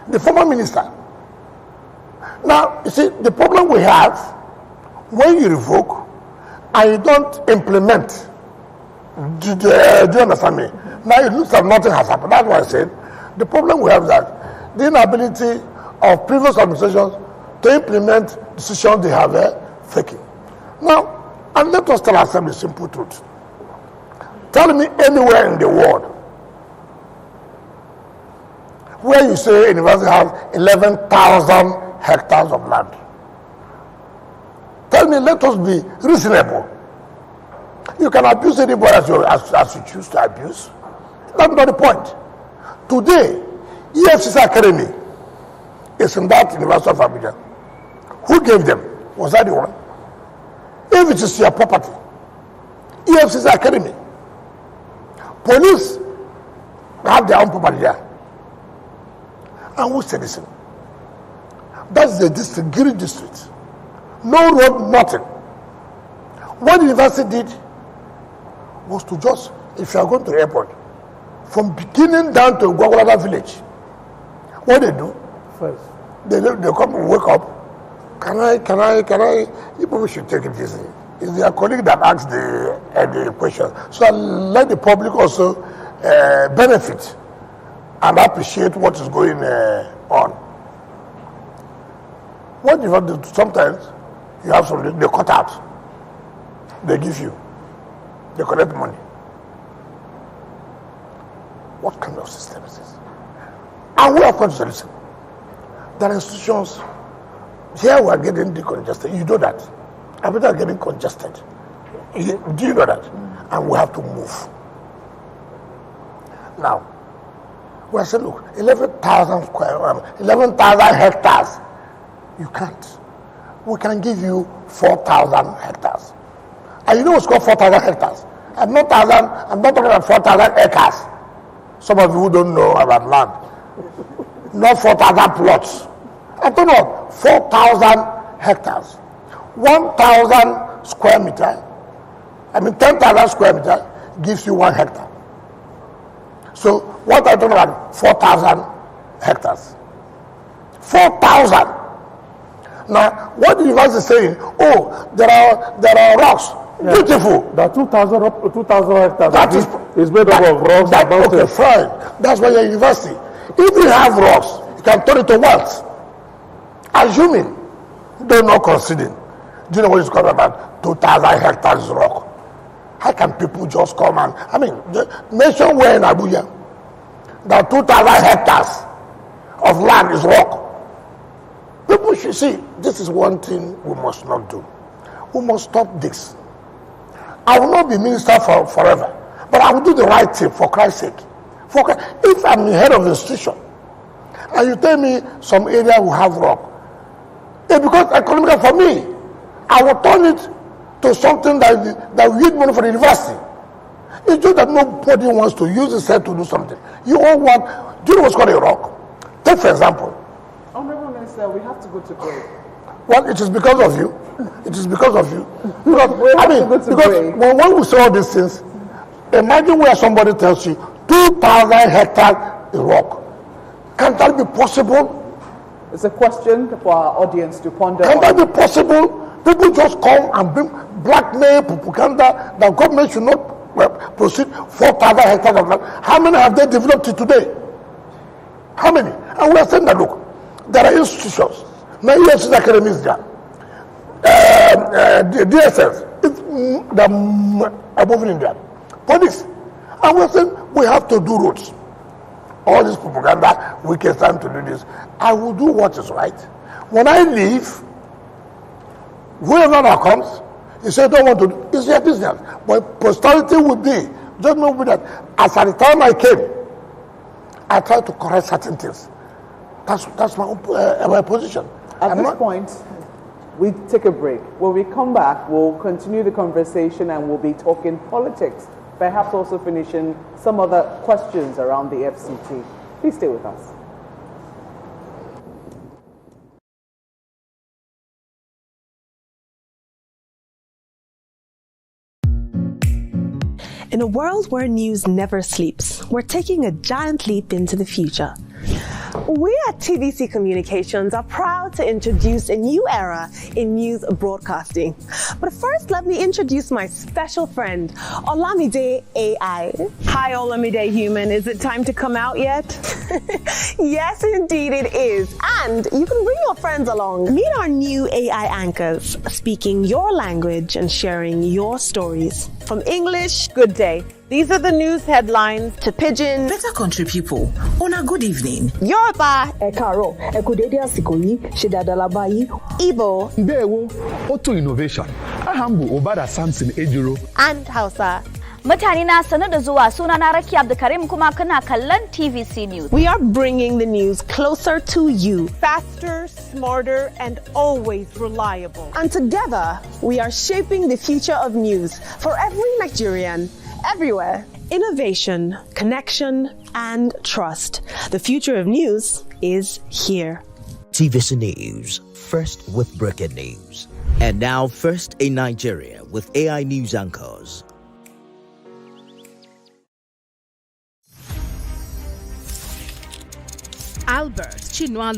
The former minister. Now, you see, the problem we have, when you revoke and you don't implement, do you understand me? Now it looks like nothing has happened. That's why I said, the problem we have is that the inability of previous administrations to implement decisions they have taken. Now, and let us tell ourselves the simple truth. Tell me anywhere in the world where you say a university has 11,000 hectares of land. Tell me, let us be reasonable. You can abuse anybody as you choose to abuse. That's not the point. Today, EFCC Academy is in that University of Abuja. Who gave them? Was that the one? If it is your property, EFCC Academy, police have their own property there. And who said this? That's the district, Giri district. No road, nothing. What the university did was to just, if you are going to the airport, from beginning down to Gwagwalada village, what they do? First, they come and wake up. Can I, you people should take it easy. It's their colleague that asks the question. So let the public also benefit and appreciate what is going on. What you have to do, sometimes you have something, they cut out. They give you. They collect money. What kind of system is this? And we have come to solution. There are institutions. Here we are getting decongested. You know that. People are getting congested. Do you know that? And we have to move. Now, we are saying, look, 11,000 hectares. You can't. We can give you 4,000 hectares. And you know what's called 4,000 hectares? I'm not talking about 4,000 acres. Some of you who don't know about land. Not 4,000 plots. I'm talking about 4,000 hectares. 1,000 square meter, 10,000 square meter gives you 1 hectare. So what I'm talking about, 4,000 hectares. 4,000. Now, what the university is saying, oh, there are rocks. Yeah. Beautiful. That 2,000 hectares that is made up of rocks. Okay, fine. That's why you're university. If you have rocks, you can turn it to wealth. Assuming, they're not considering. Do you know what it's called about? 2,000 hectares rock. How can people just come and, mention where in Abuja that 2,000 hectares of land is rock. People should see, this is one thing we must not do. We must stop this. I will not be minister for forever, but I will do the right thing for Christ's sake. If I'm the head of the institution, and you tell me some area will have rock, it becomes economical for me. I will turn it to something that will yield money for the university. It's just that nobody wants to use his head to do something. You all want, do you know what's called a rock? Take for example. Honorable Minister, we have to go to break. Well, it is because of you. It is because of you. Because when we say all these things, imagine where somebody tells you 2,000 hectares is rock. Can that be possible? It's a question for our audience to ponder. Can that be possible? People just come and bring blackmail, propaganda, that government should not proceed 4,000 hectares of land. How many have they developed it today? How many? And we are saying that, look, there are institutions. Now, EFC's academy is there. The DSS, they're moving in there. Police. And we're saying we have to do roads. All this propaganda, we can time to do this. I will do what is right. When I leave, whoever that comes, he said, don't want to do, it's their business. But posterity would be, just know that as at the time I came, I tried to correct certain things. That's my position. At this point, we take a break. When we come back, we'll continue the conversation and we'll be talking politics, perhaps also finishing some other questions around the FCT. Please stay with us. In a world where news never sleeps, we're taking a giant leap into the future. We at TVC Communications are proud to introduce a new era in news broadcasting. But first, let me introduce my special friend, Olamide AI. Hi, Olamide Human. Is it time to come out yet? Yes, indeed it is. And you can bring your friends along. Meet our new AI anchors, speaking your language and sharing your stories. From English, good day. These are the news headlines. To Pidgin, better country people, on a good evening. Yoruba, Ekaro, Ekudede Asikoyi, Shedadalabayi, Igbo, Ndewo, Auto Innovation, Ahambu Obada Samson Ejiro, and Hausa. Mutane na sanar da zuwa, sunana Rakia Abdulkarim kuma kana kallon TVC News. We are bringing the news closer to you. Faster, smarter, and always reliable. And together, we are shaping the future of news for every Nigerian, everywhere. Innovation, connection, and trust. The future of news is here. TVC News, first with breaking news. And now first in Nigeria with AI news anchors. Albert Chinua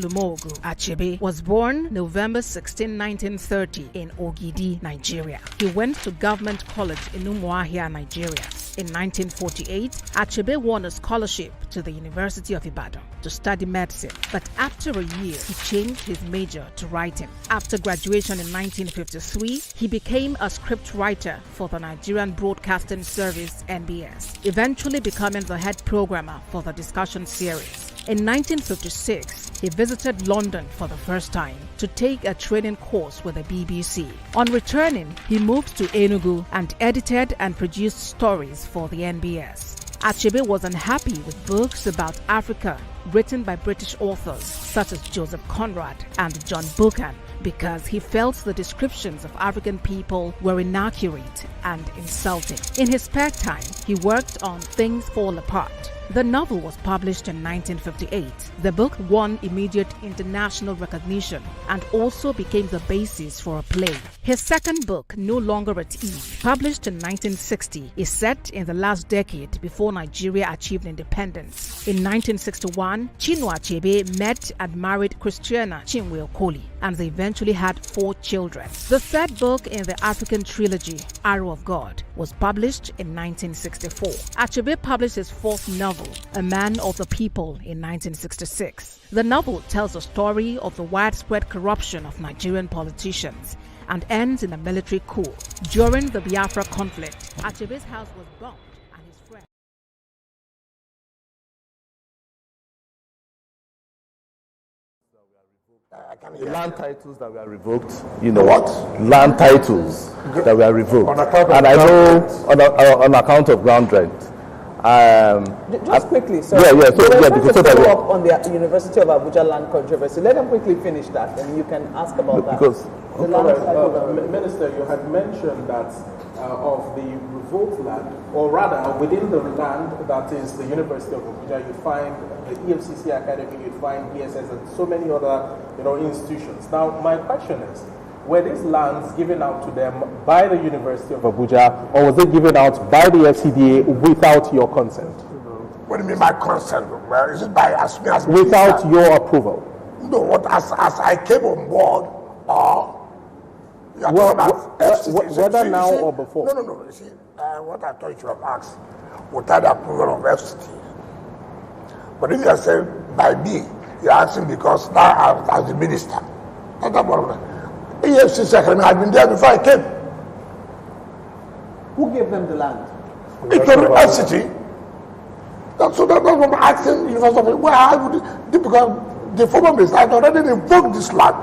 Achebe was born November 16, 1930 in Ogidi, Nigeria. He went to Government College in Umuahia, Nigeria. In 1948, Achebe won a scholarship to the University of Ibadan to study medicine, but after a year, he changed his major to writing. After graduation in 1953, he became a script writer for the Nigerian Broadcasting Service, NBS, eventually becoming the head programmer for the discussion series. In 1956, he visited London for the first time to take a training course with the BBC. On returning, he moved to Enugu and edited and produced stories for the NBS. Achebe was unhappy with books about Africa written by British authors such as Joseph Conrad and John Buchan because he felt the descriptions of African people were inaccurate and insulting. In his spare time, he worked on Things Fall Apart. The novel was published in 1958. The book won immediate international recognition and also became the basis for a play. His second book, No Longer at Ease, published in 1960, is set in the last decade before Nigeria achieved independence. In 1961, Chinua Achebe met and married Christiana Chinwe Okoli, and they eventually had 4 children. The third book in the African trilogy, Arrow of God, was published in 1964. Achebe published his fourth novel, A Man of the People, in 1966. The novel tells the story of the widespread corruption of Nigerian politicians and ends in a military coup. During the Biafra conflict, Achebe's house was bombed and his friend. The land titles that were revoked, what? Land titles that were revoked. And I know on account of ground rent. Just quickly, so because to follow up on the University of Abuja land controversy. Let them quickly finish that, and you can ask about that. Because Minister, you had mentioned that of the revoked land, or rather within the land that is the University of Abuja, you find the EFCC Academy, you find ESS, and so many other institutions. Now, my question is, were these lands given out to them by the University of Abuja, or was it given out by the FCDA without your consent? What do you mean by consent? Well, is it by as without your approval? No, what as I came on board, whether now or before? No. You see, what I thought you should have asked without the approval of FCT. But if you are saying by me, you're asking because now as the minister. That's the problem. EFCC Academy had been there before I came. Who gave them the land? It's the university. That's what I'm asking University. Why would it? Because the former minister had already invoked this land.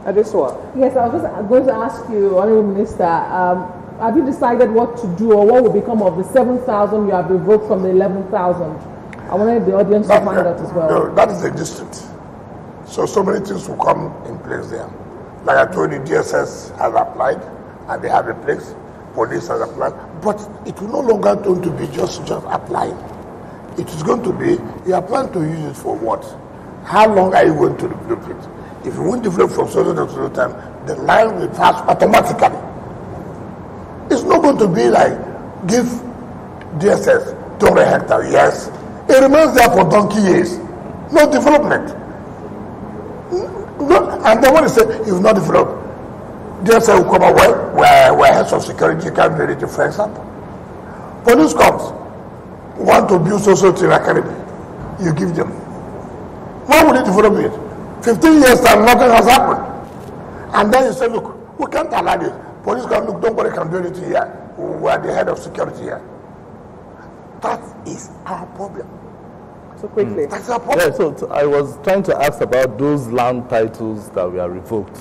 Adesua. Yes, I was just going to ask you, Honorable Minister, have you decided what to do or what will become of the 7,000 you have revoked from the 11,000? I wanted the audience to find out as well. No, that is the district. So many things will come in place there. Like I told you, DSS has applied and they have a place. Police has applied. But it will no longer going to be just applying. It is going to be, you are planning to use it for what? How long are you going to develop it? If you won't develop from certain to certain time, the line will pass automatically. It's not going to be like, give DSS 200 hectares, yes. It remains there for donkey years. No development. No, and then when they say you've not developed, DSS will come away where heads of security can be ready to fence up. Police comes, want to build social team academy, you give them. Why would you develop it? 15 years time, nothing has happened. And then you say, look, we can't allow this. Police come, look, nobody can do anything here. We are the head of security here. That is our problem. So quickly. That's our problem. Yeah, so I was trying to ask about those land titles that were revoked,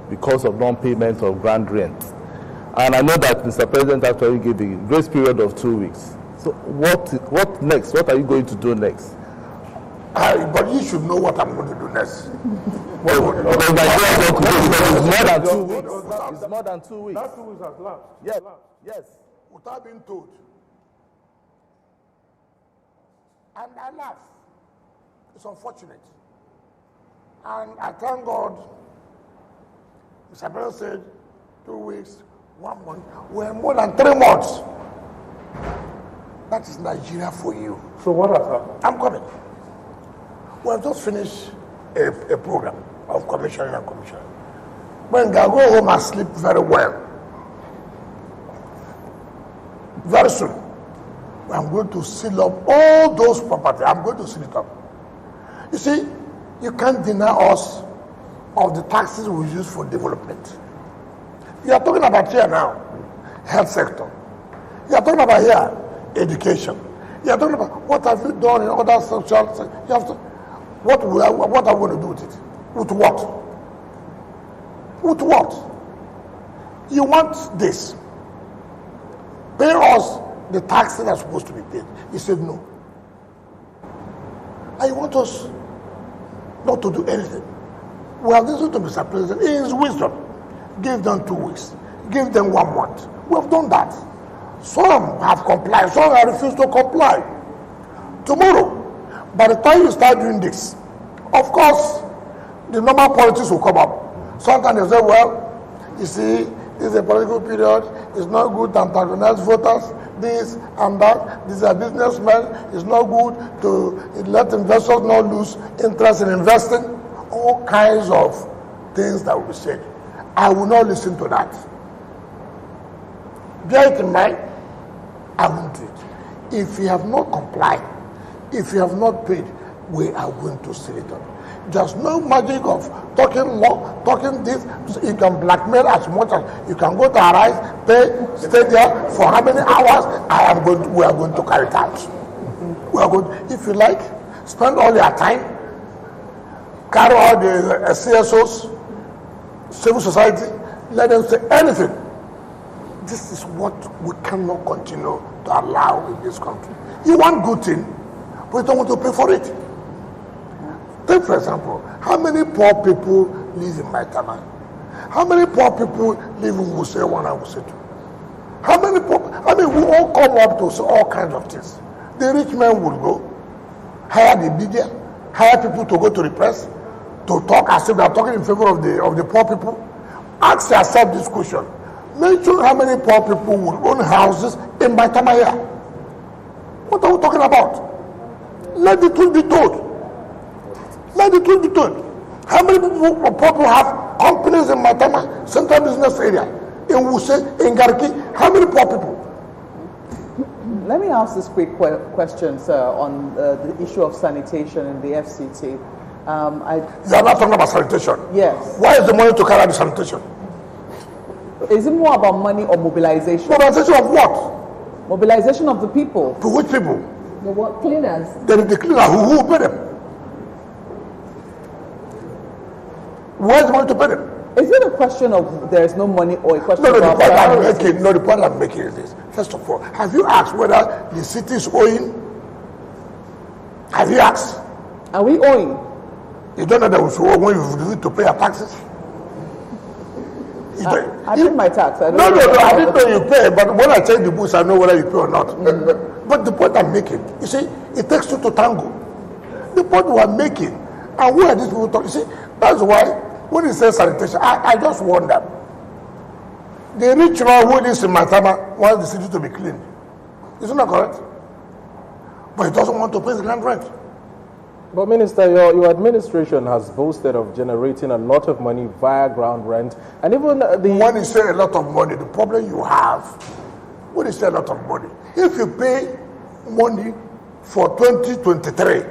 because of non-payment of ground rent. And I know that Mr. President actually gave a grace period of 2 weeks. So what next? What are you going to do next? But you should know what I'm going to do next. It's more than 2 weeks. It's more than 2 weeks. That 2 weeks has lapsed. Yes. Without being told. And I laugh. It's unfortunate. And I thank God. Mr. President said 2 weeks, 1 month. We're more than 3 months. That is Nigeria for you. So what has happened? I'm coming. We have just finished a program of commissioning and commissioning. When I go home and sleep very well, very soon, I'm going to seal up all those property. I'm going to seal it up. You see, you can't deny us of the taxes we use for development. You are talking about here now, health sector. You are talking about here, education. You are talking about what have you done in other social sectors. You have to, what are we going to do with it? With what? With what? You want this. Pay us the taxes that are supposed to be paid. He said no. And you want us not to do anything. We have listened to Mr. President in his wisdom. Give them 2 weeks. Give them 1 month. We have done that. Some have complied. Some have refused to comply. Tomorrow, by the time you start doing this, of course, the normal politics will come up. Sometimes they say, well, you see, this is a political period. It's not good to antagonize voters. This and that. These are businessmen. It's not good to let investors not lose interest in investing. All kinds of things that will be said. I will not listen to that. Bear it in mind, I won't do it. If you have not complied, if you have not paid, we are going to seal it up. There's no magic of talking law, talking this. So you can blackmail as much as you can go to Arise, pay, stay there for how many hours. We are going to carry it out. We are going. If you like, spend all your time, carry all the CSOs, civil society, let them say anything. This is what we cannot continue to allow in this country. You want good thing, but you don't want to pay for it. Take, for example, how many poor people live in Maitama? How many poor people live in Wuse 1 and Wuse 2? How many poor? I mean, we all come up to say all kinds of things. The rich men will go, hire the media, hire people to go to the press, to talk as if they are talking in favor of the poor people. Ask yourself this question. Mention how many poor people will own houses in Maitama here. What are we talking about? Let the truth be told. Let the truth be told. How many people have companies in Maitama, central business area, in Wuse, in Garki? How many poor people? Let me ask this quick question, sir, on the issue of sanitation in the FCT. You are not talking about sanitation. Yes. Why is the money to carry the sanitation? Is it more about money or mobilization? Mobilization of what? Mobilization of the people. To which people? The what? Cleaners. The cleaners. Who will pay them? Where's the money to pay them? Is it a question of there is no money or a question of the point I'm making is this. First of all, have you asked whether the city is owing? Have you asked? Are we owing? You don't know that we should owe when you need to pay your taxes? I paid my tax. I didn't know you pay, but when I check the books, I know whether you pay or not. But the point I'm making, you see, it takes two to tango. The point we are making, and where these people talk, you see, that's why when he says sanitation, I just wonder. The rich man who lives in Maitama wants the city to be clean. Isn't that correct? But he doesn't want to pay the land rent. But Minister, your administration has boasted of generating a lot of money via ground rent, and even when you say a lot of money, the problem you have, when you say a lot of money, if you pay money for 2023,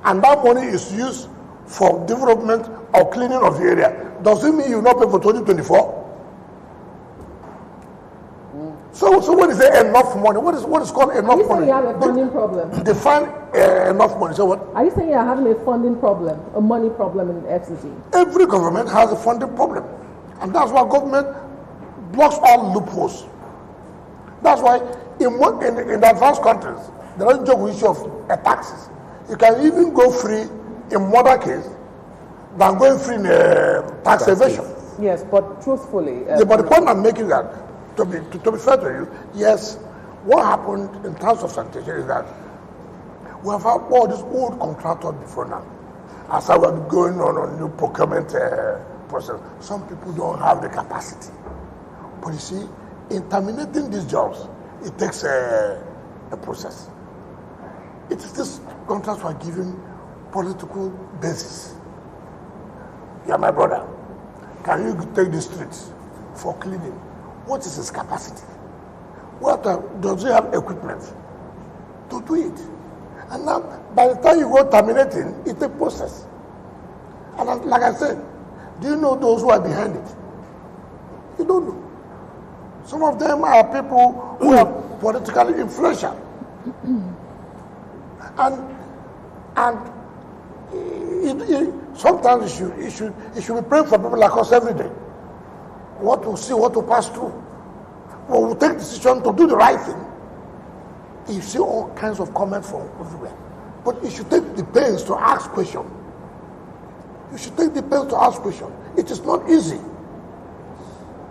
and that money is used for development or cleaning of the area, does it mean you not pay for 2024? So when you say enough money, what is called enough money? You have a funding problem. Define enough money. So what? Are you saying you're having a funding problem, a money problem in the FCT? Every government has a funding problem. And that's why government blocks all loopholes. That's why in the advanced countries, there is no issue of taxes. You can even go free in murder case than going free in tax evasion. Yes, but truthfully... but the point I'm making that, to be fair to you, yes, what happened in terms of sanitation is that we have had all these old contractors before now. As I was going on a new procurement process, some people don't have the capacity. But you see, in terminating these jobs, it takes a process. It is this contracts were given political basis. You are my brother. Can you take the streets for cleaning? What is his capacity? Does he have equipment to do it? And now, by the time you go terminating, it's a process. And like I said, do you know those who are behind it? You don't know. Some of them are people who are politically influential. Sometimes you should be praying for people like us every day. What to see, what to pass through. Well, we'll take decision to do the right thing. You see all kinds of comments from everywhere. But you should take the pains to ask questions. You should take the pains to ask questions. It is not easy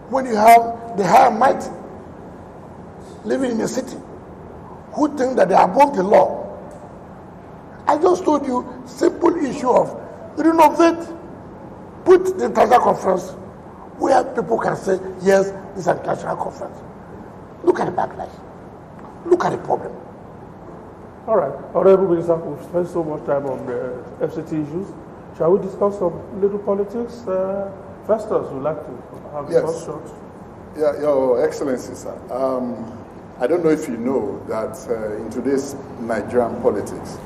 when you have the high and mighty living in a city who think that they are above the law. I just told you simple issue of renovate, put the international conference where people can say, yes, this is an international conference. Look at the backlash. Look at the problem. All right. Honorable Minister, we've spent so much time on the FCT issues. Shall we discuss some little politics? Festus would like to have the first shot. Yeah, Your Excellency, sir. I don't know if you know that in today's Nigerian politics,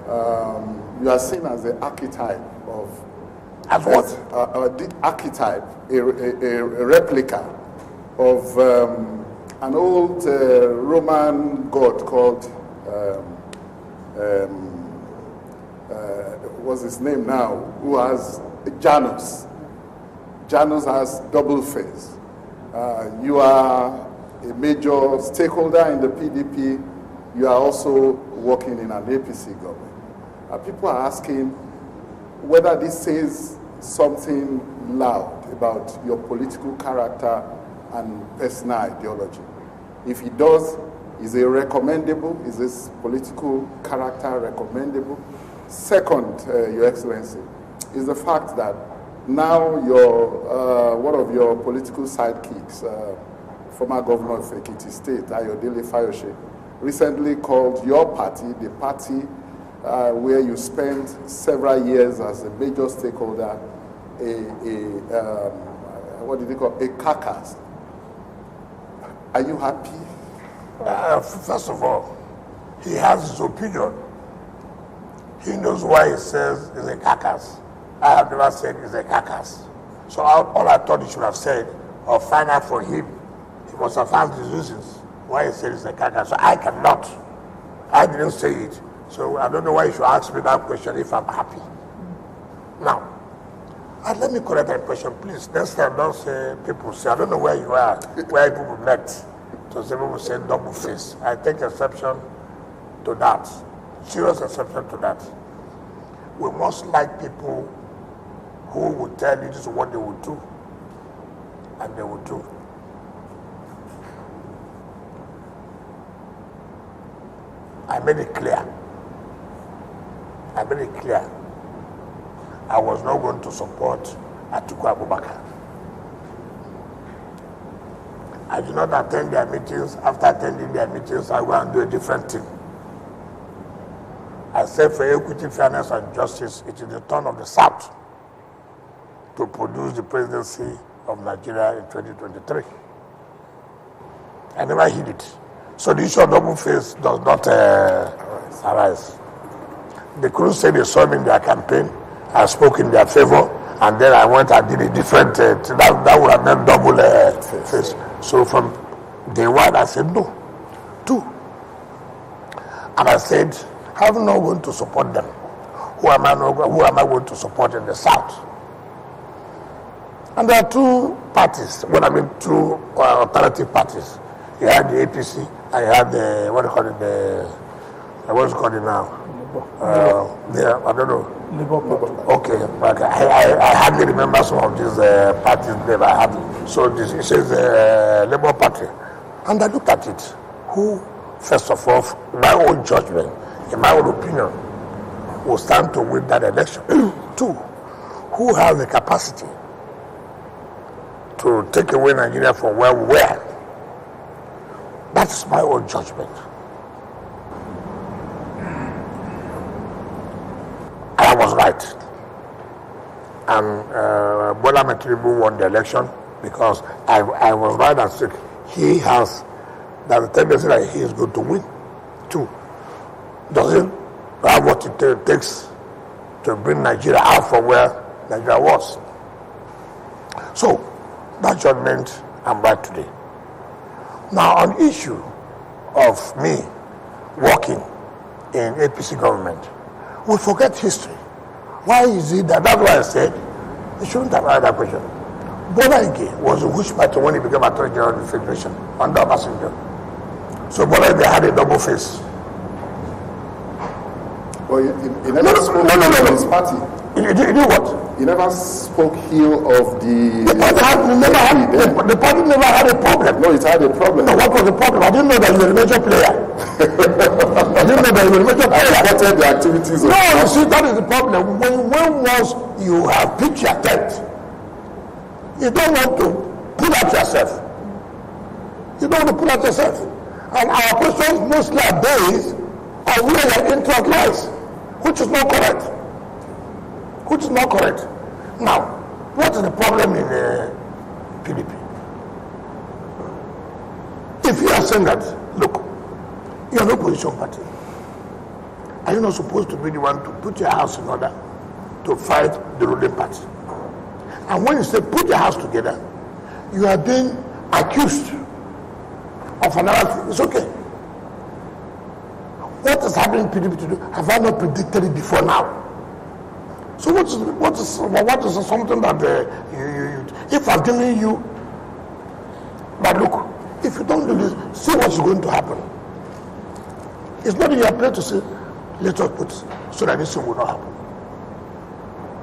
you are seen as the archetype of... As what? The archetype, a replica of an old Roman god called... what's his name now? Who has Janus. Janus has double face. You are a major stakeholder in the PDP. You are also working in an APC government. People are asking whether this says something loud about your political character and personal ideology. If it does, is it recommendable? Is this political character recommendable? Second, Your Excellency, is the fact that now one of your political sidekicks, former governor of Ekiti State, Ayodele Fayose, recently called your party, the party where you spent several years as a major stakeholder, what did they call a carcass. Are you happy? First of all, he has his opinion. He knows why he says it's a carcass. I have never said it's a carcass. So all I thought he should have said, or find out for him, he must have found the reasons why he said it's a carcass. So I cannot. I didn't say it. So I don't know why you should ask me that question if I'm happy. Now, let me correct that question, please. Next time, don't say people say, I don't know where you are, where people met. So some people say double face. I take exception to that. Serious exception to that. We must like people who will tell you this is what they will do. And they will do. I made it clear. I was not going to support Atiku Abubakar. I did not attend their meetings. After attending their meetings, I go and do a different thing. I said for equity, fairness, and justice, it is the turn of the South to produce the presidency of Nigeria in 2023. I never hid it. So the issue of double face does not arise. The crew said they saw me in their campaign. I spoke in their favor, and then I went and did a different thing. That would have meant double face. So from day one, I said no. Two. And I said, I'm not going to support them. Who am I going to support in the South? And there are two parties, two alternative parties. You had the APC, I had the, what's it called now? I don't know. Okay, but I hardly remember some of these parties that I had. So it says Labour Party. And I looked at it. Who, first of all, my own judgment, in my own opinion, will stand to win that election? Two, who has the capacity to take away Nigeria from where we were? That is my own judgment. was right. And Bola Tinubu won the election because I was right and said he has the tendency that he is going to win too. Doesn't have what it takes to bring Nigeria out from where Nigeria was. So that judgment I'm right today. Now on the issue of me working in APC government, we forget history. Why is it that? That's why I said you shouldn't have asked that question. Bola Ige was a which party when he became Attorney General of the Federation under Obasanjo. So Bola Ige had a double face. Well, he never spoke of his party. He did what? He never spoke ill of the party never had a problem. No, it had a problem. No, what was the problem? I didn't know that you were a major player. I didn't know that you were a major player. I supported the activities of you see, that is the problem. When once you have pitched your tent, you don't want to pull out yourself. You don't want to pull out yourself. And our questions mostly are based on where your interest lies, which is not correct. Which is not correct. Now, what is the problem in PDP? If you are saying that, look, you are no opposition party. Are you not supposed to be the one to put your house in order to fight the ruling party? And when you say put your house together, you are being accused of another. It's okay. What is happening in PDP to do? Have I not predicted it before now? So what is something that if I'm telling you, but look, if you don't do this, see what's going to happen. It's not in your place to say, let us put so that this thing will not happen.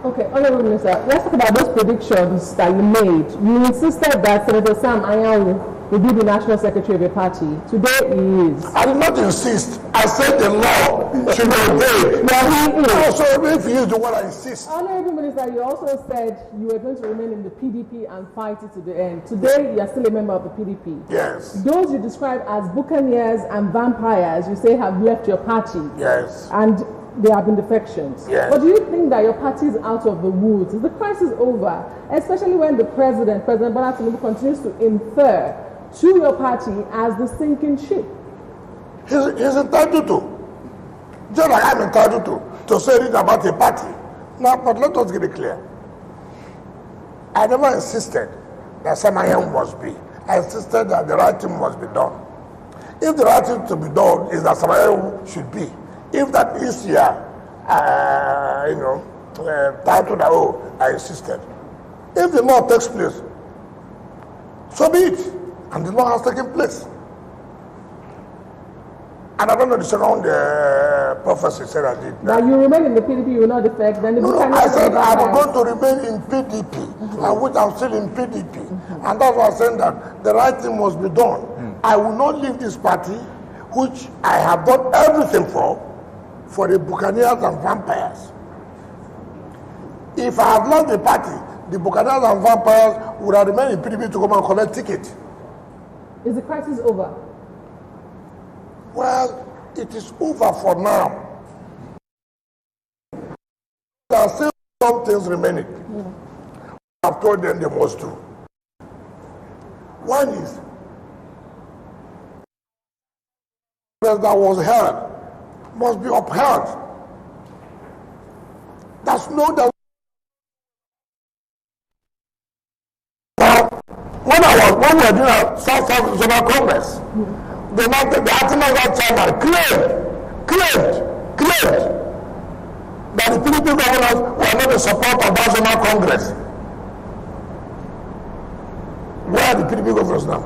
Okay, Honorable Minister, let's talk about those predictions that you made. You insisted that Senator Sam Anyanwu will be the National Secretary of your party. Today he is. I did not insist. I said the law should be obeyed. Well, he is. So if he is the one I insist. Honorable Minister, you also said you were going to remain in the PDP and fight it to the end. Today you are still a member of the PDP. Yes. Those you describe as buccaneers and vampires, you say have left your party. Yes. And there have been defections. Yes. But do you think that your party is out of the woods? Is the crisis over? Especially when the President Bola Tinubu, continues to infer to your party as the sinking ship. He's entitled to. Just like I'm entitled to say it about a party. Now, but let us get it clear. I never insisted that Sam Anyanwu must be. I insisted that the right thing must be done. If the right thing to be done is that Sam Anyanwu should be, if that is your, title that, I insisted. If the law takes place, so be it. And the law has taken place. And I don't know the second prophecy said I did. Now you remain in the PDP, you will not defect. Then I said I'm going to remain in PDP, and which I'm still in PDP. And that's why I'm saying that the right thing must be done. I will not leave this party, which I have done everything for the buccaneers and vampires. If I had left the party, the buccaneers and vampires would have remained in PDP to come and collect tickets. Is the crisis over? Well, it is over for now. There are still some things remaining. I've told them they must do. One is that was held must be upheld. There's no doubt. When we were doing a South Regional Congress, the National Chairman claimed that the PDP governors were not in support of National Congress. Where are the PDP governors now?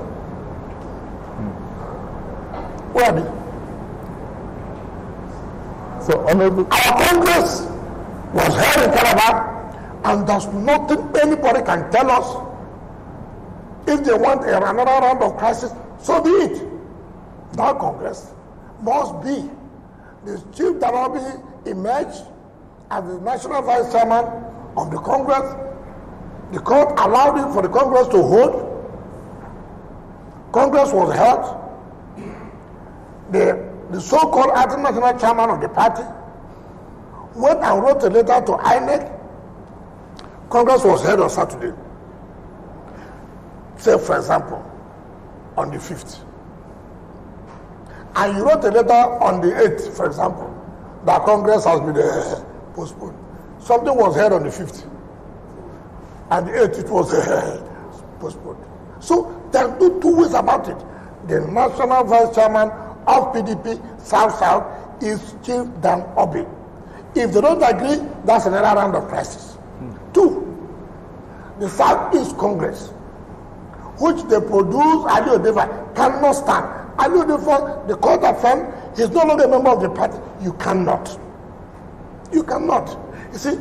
Where are they? So, Honorable, our Congress was held in Calabar, and there's nothing anybody can tell us. If they want another round of crisis, so be it. That Congress must be. The Chief Darabi emerged as the National Vice Chairman of the Congress. The court allowed it for the Congress to hold. Congress was held. The so-called acting national chairman of the party When I wrote a letter to INEC, Congress was held on Saturday. Say, for example, on the 5th. And you wrote a letter on the 8th, for example, that Congress has been postponed. Something was held on the 5th. And the 8th, it was postponed. So there are two ways about it. The National Vice Chairman of PDP, South, is Chief Dan Obi. If they don't agree, that's another round of crisis. 2, the Southeast Congress, which they produce, Ali Odeva cannot stand. Ali Odeva, the court affirmed, he's no longer a member of the party. You cannot. You cannot. You see,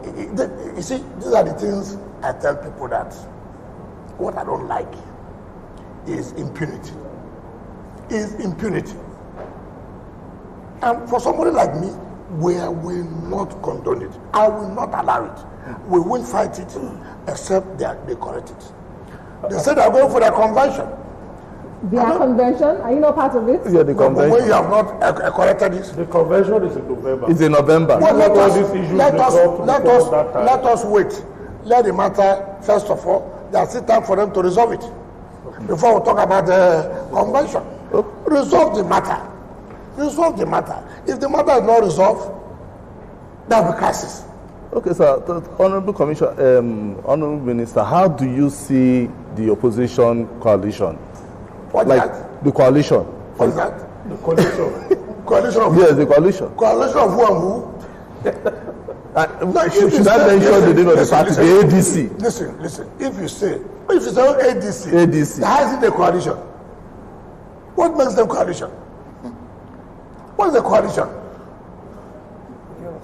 these are the things I tell people that what I don't like is impunity. Is impunity. And for somebody like me, we will not condone it. I will not allow it. We won't fight it except that they correct it. They said they're going for their convention. Their convention? Are you not part of it? Yeah, the convention. But when you have not corrected it. The convention is in November. It's in November. Well, let us wait. Let the matter, first of all, there's still time for them to resolve it. Before we talk about the convention. Resolve the matter. Resolve the matter. If the matter is not resolved, there will be crisis. Okay, sir. Honorable Commissioner, Honorable Minister, how do you see the opposition coalition? What like that? the coalition? What is that? The coalition. Coalition of yes, the coalition. Coalition of who and who? Should I mention the name of the party, the ADC? Listen. If you say ADC, how is it a coalition? What makes them coalition? What is a coalition?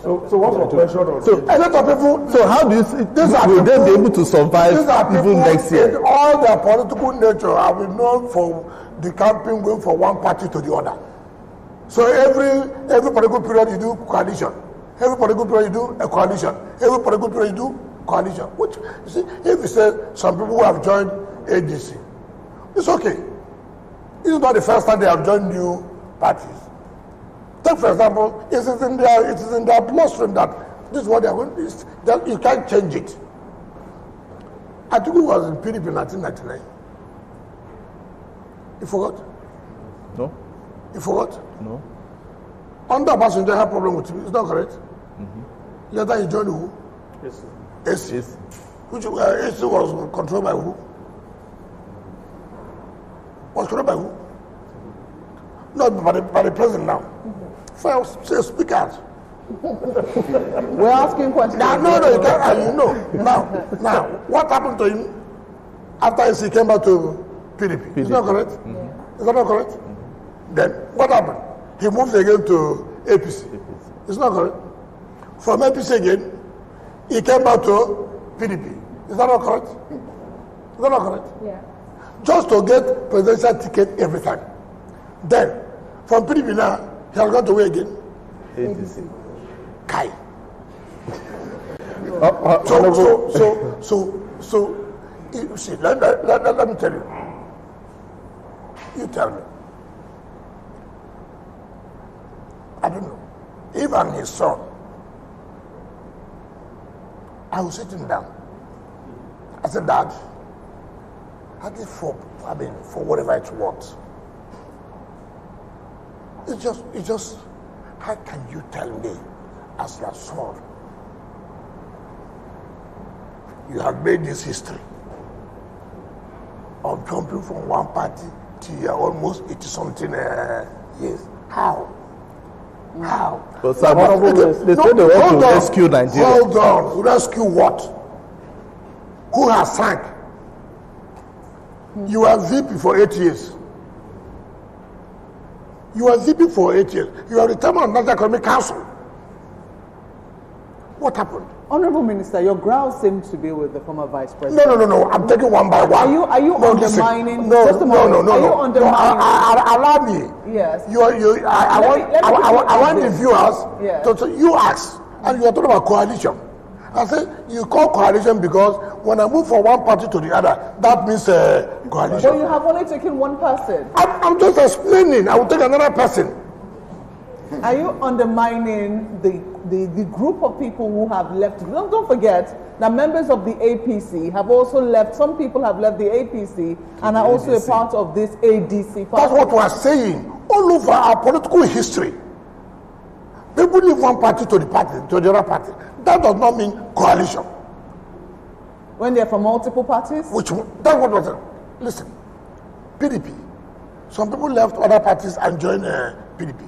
So what's the question? So a lot of people. So how do you see? Will they be able to survive even next year? All their political nature have been known for decamping, going from one party to the other. So every political period you do coalition. Every political period you do a coalition. Every political period you do coalition. Which you see, if you say some people who have joined ADC, it's okay. It's not the first time they have joined new parties. Take for example, it is in their bloodstream that this is what they are going to do. That you can't change it. I think it was in PDP in 1999. You forgot? No. You forgot? No. Under Obasanjo had problem with him. Is that correct? Mm-hmm. Later he joined who? Yes. Yes. Which AC was controlled by who? Was controlled by who? Not by the president now. First, say speak out. We're asking questions. No, you can't. You know. Now, what happened to him after he came back to PDP? Is that correct? Mm-hmm. Is that not correct? Mm-hmm. Then what happened? He moved again to APC. Is that correct? From APC again, he came back to PDP. Is that not correct? Is that not correct? Yeah. Just to get presidential ticket every time. Then, from PDP now, he has gone to where again? ADC. Kai. So, you see, let me tell you. You tell me. I don't know. Even his son, I was sitting down. I said, Dad, I did for whatever it's worth. It's just, how can you tell me as your son, you have made this history of jumping from one party to your almost 80-something years? How? How? But sir, they said they want to rescue Nigeria. Hold on. Rescue what? Who has sank? You are VP for 8 years. You are VP for 8 years. You are the chairman of National Economic Council. What happened? Honorable Minister, your ground seems to be with the former Vice President. No. I'm taking one by one. Are you undermining? No. Are you undermining? Allow me. Yes. I want the viewers to you ask, and you are talking about coalition. I said you call coalition because when I move from one party to the other, that means coalition. But you have only taken one person. I'm just explaining. I will take another person. Are you undermining the group of people who have left? Don't forget that members of the APC have also left. Some people have left the APC and are also a part of this ADC party. That's what we are saying. All over our political history, people leave one party to the other party. That does not mean coalition. When they're from multiple parties? That's what was it. Listen, PDP. Some people left other parties and joined PDP.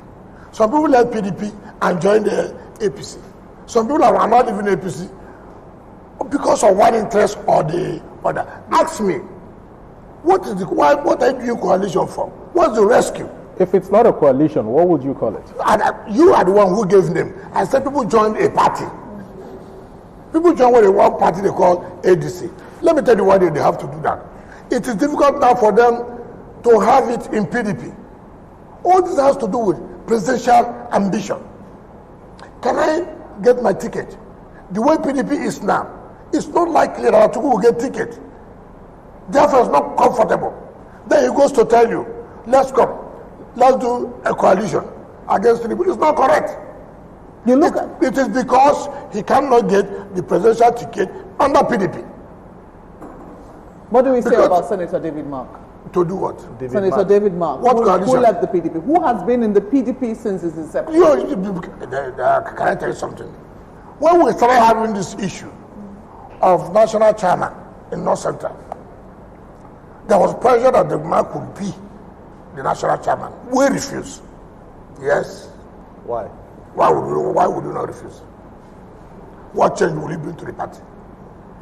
Some people left PDP and joined the APC. Some people are not even APC because of one interest or the other. Ask me, what are you doing coalition for? What's the rescue? If it's not a coalition, what would you call it? And you are the one who gave them. I said people joined a party. People join one party they call ADC. Let me tell you why they have to do that. It is difficult now for them to have it in PDP. All this has to do with presidential ambition. Can I get my ticket? The way PDP is now, it's not likely that Atiku will get ticket. Therefore, it's not comfortable. Then he goes to tell you, let's come. Let's do a coalition against PDP. It's not correct. It is because he cannot get the presidential ticket under PDP. What do we say about Senator David Mark? To do what? Senator David Mark, who left the PDP, who has been in the PDP since its inception. Can I tell you something? When we started having this issue of national chairman in North Central, there was pressure that the man could be the national chairman. We refused. Yes. Why? Why would you not refuse? What change will he bring to the party?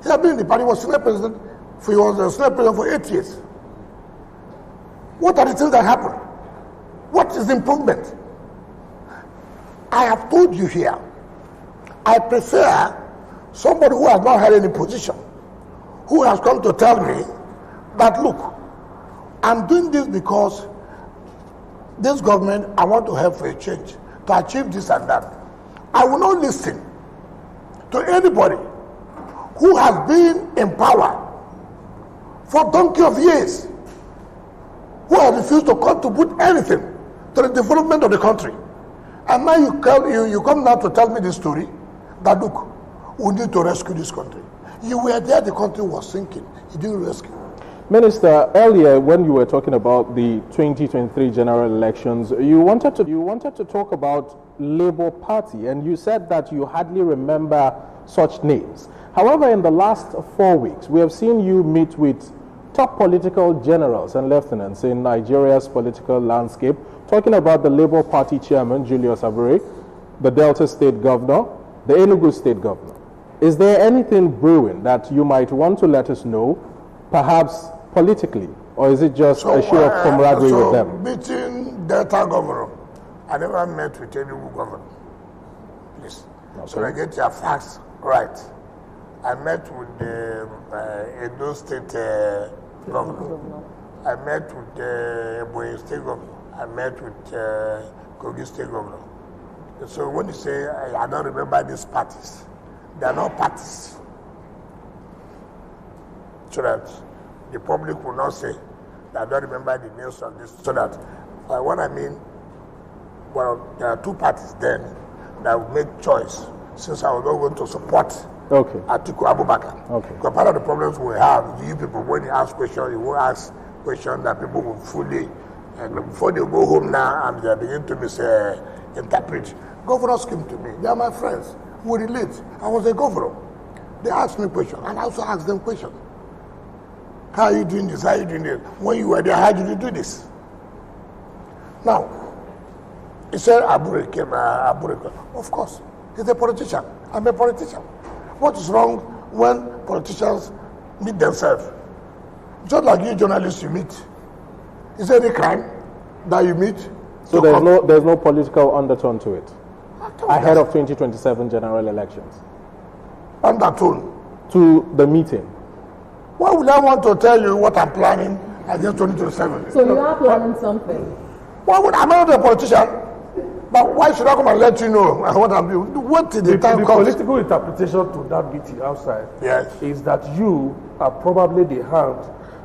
He had been in the party, was Senate President. He was a Senate President for 8 years. What are the things that happen? What is the improvement? I have told you here, I prefer somebody who has not had any position, who has come to tell me that, look, I'm doing this because this government, I want to help for a change, to achieve this and that. I will not listen to anybody who has been in power for donkey of years, who has refused to contribute anything to the development of the country. And now you come now to tell me this story, that look, we need to rescue this country. You were there, the country was sinking. You didn't rescue. Minister, earlier when you were talking about the 2023 general elections, you wanted to talk about Labour Party, and you said that you hardly remember such names. However, in the last 4 weeks, we have seen you meet with top political generals and lieutenants in Nigeria's political landscape, talking about the Labour Party chairman, Julius Abure, the Delta State governor, the Enugu State governor. Is there anything brewing that you might want to let us know, perhaps politically, or is it just a show of camaraderie with them? Meeting Delta governor, I never met with Enugu governor. Please. Okay. So I get your facts right. I met with the Edo State governor. I met with the Ebonyi State governor. I met with Kogi State governor. So when you say, I don't remember these parties, they are not parties. So that the public will not say that I don't remember the names of this. So that what I mean, well, there are two parties then that will make choice, since I was not going to support Atiku Abubakar. Okay. Because part of the problems we have, you people, when you ask questions, you will ask questions that people will fully, and before they go home now and they begin to misinterpret. Governors came to me, they are my friends, we relate. I was a governor. They asked me questions, and I also asked them questions. How are you doing this? How are you doing this? When you were there, how did you do this? Now, he said, Abure came. Of course, he's a politician. I'm a politician. What is wrong when politicians meet themselves? Just like you journalists, you meet. Is there any crime that you meet? So there's no political undertone to it ahead of 2027 general elections? Undertone? To the meeting. Why would I want to tell you what I'm planning against 2027? So you are planning something? Why would I'm not a politician? But why should I come and let you know what I'm doing? What did the time comes? The political interpretation to that meeting outside is that you are probably the hand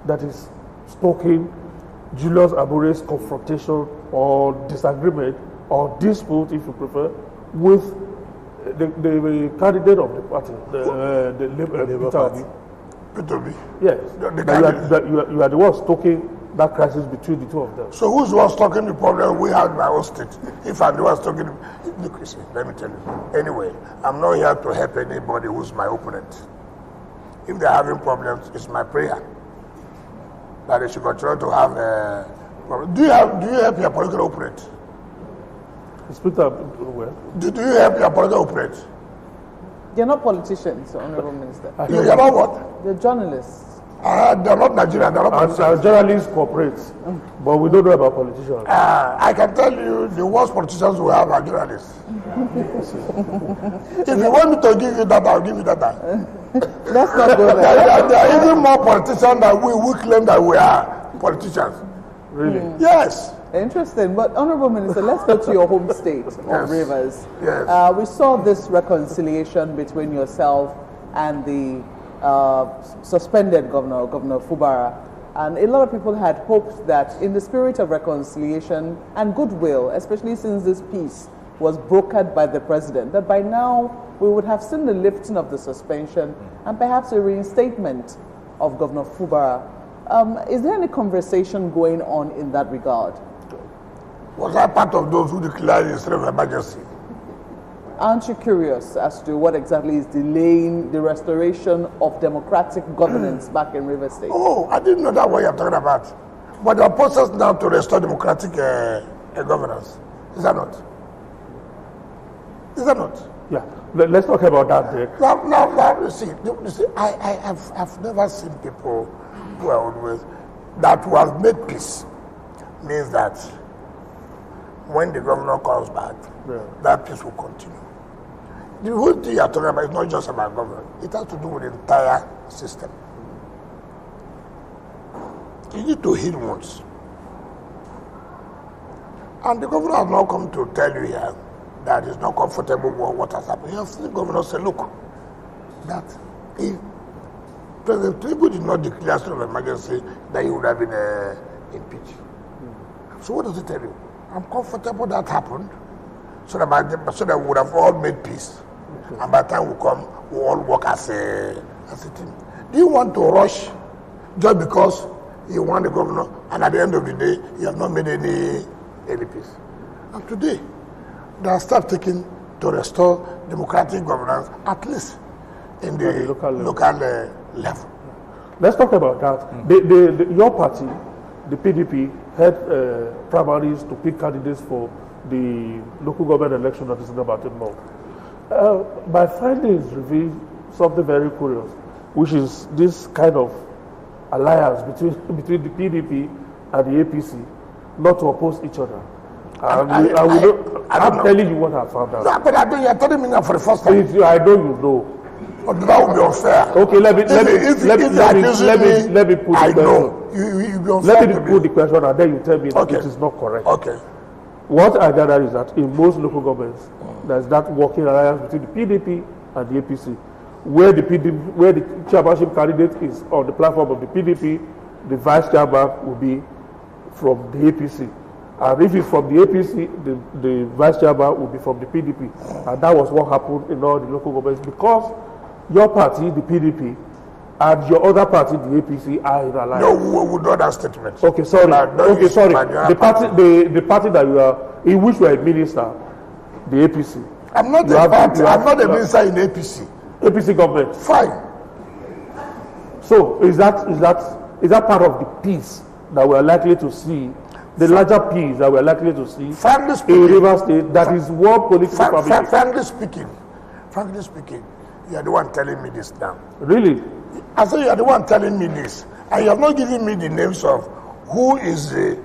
that is stoking Julius Abure's confrontation or disagreement or dispute, if you prefer, with the candidate of the party, the Labour Party. Peter Obi. Yes. You are the ones stoking that crisis between the two of them. So who's the one stoking the problem we have in my own state? If I'm the one stoking, look, you see, let me tell you. Anyway, I'm not here to help anybody who's my opponent. If they're having problems, it's my prayer that they should continue to have problems. Do you help your political opponent? Do you help your political opponent? They're not politicians, Honorable Minister. You're not what? They're journalists. They're not Nigerian, they're not politicians. Journalists cooperate, but we don't know about politicians. I can tell you the worst politicians we have are journalists. If you want me to give you that, I'll give you that. Let's not go there. There are even more politicians than we claim that we are politicians. Really? Yes. Interesting. But, Honorable Minister, let's go to your home state of Rivers. Yes. We saw this reconciliation between yourself and the suspended Governor Fubara. And a lot of people had hoped that in the spirit of reconciliation and goodwill, especially since this peace was brokered by the president, that by now we would have seen the lifting of the suspension and perhaps a reinstatement of Governor Fubara. Is there any conversation going on in that regard? Was I part of those who declared a state of emergency? Aren't you curious as to what exactly is delaying the restoration of democratic governance back in Rivers State? Oh, I didn't know that what you're talking about. But there are process now to restore democratic governance. Is that not? Is that not? Yeah. Let's talk about that there. Now, you see, I've never seen people who are always, that who have made peace, means that when the governor comes back, that peace will continue. The whole thing you're talking about is not just about government. It has to do with the entire system. You need to heal wounds. And the governor has not come to tell you here that he's not comfortable with what has happened. You have seen the governor say, look, that if President Tinubu did not declare state of emergency, that he would have been impeached. So what does he tell you? I'm comfortable that happened, so that we would have all made peace. And by the time we come, we all work as a team. Do you want to rush just because you want the governor, and at the end of the day, you have not made any peace? And today, they are start taking to restore democratic governance, at least in the local level. Let's talk about that. Your party, the PDP, had primaries to pick candidates for the local government election that is in about a month. My findings reveal something very curious, which is this kind of alliance between the PDP and the APC, not to oppose each other. I'm telling you what I found out. No, but you're telling me now for the first time. I know you know. But that would be unfair. Okay, let me put the question. Let me put the question, and then you tell me that it is not correct. Okay. What I gather is that in most local governments, there's that working alliance between the PDP and the APC, where the chairmanship candidate is on the platform of the PDP, the vice chairman will be from the APC. And if it's from the APC, the vice chairman will be from the PDP. And that was what happened in all the local governments, because your party, the PDP, and your other party, the APC, are in alliance. No, we would not that statement. Okay, sorry. The party that you are, in which you are a minister, the APC. I'm not a party. I'm not a minister in APC. APC government. Fine. So is that part of the peace that we are likely to see? The larger peace that we are likely to see in Rivers State, that is one political family. Frankly speaking, you are the one telling me this now. Really? I say you are the one telling me this, and you have not given me the names of who is the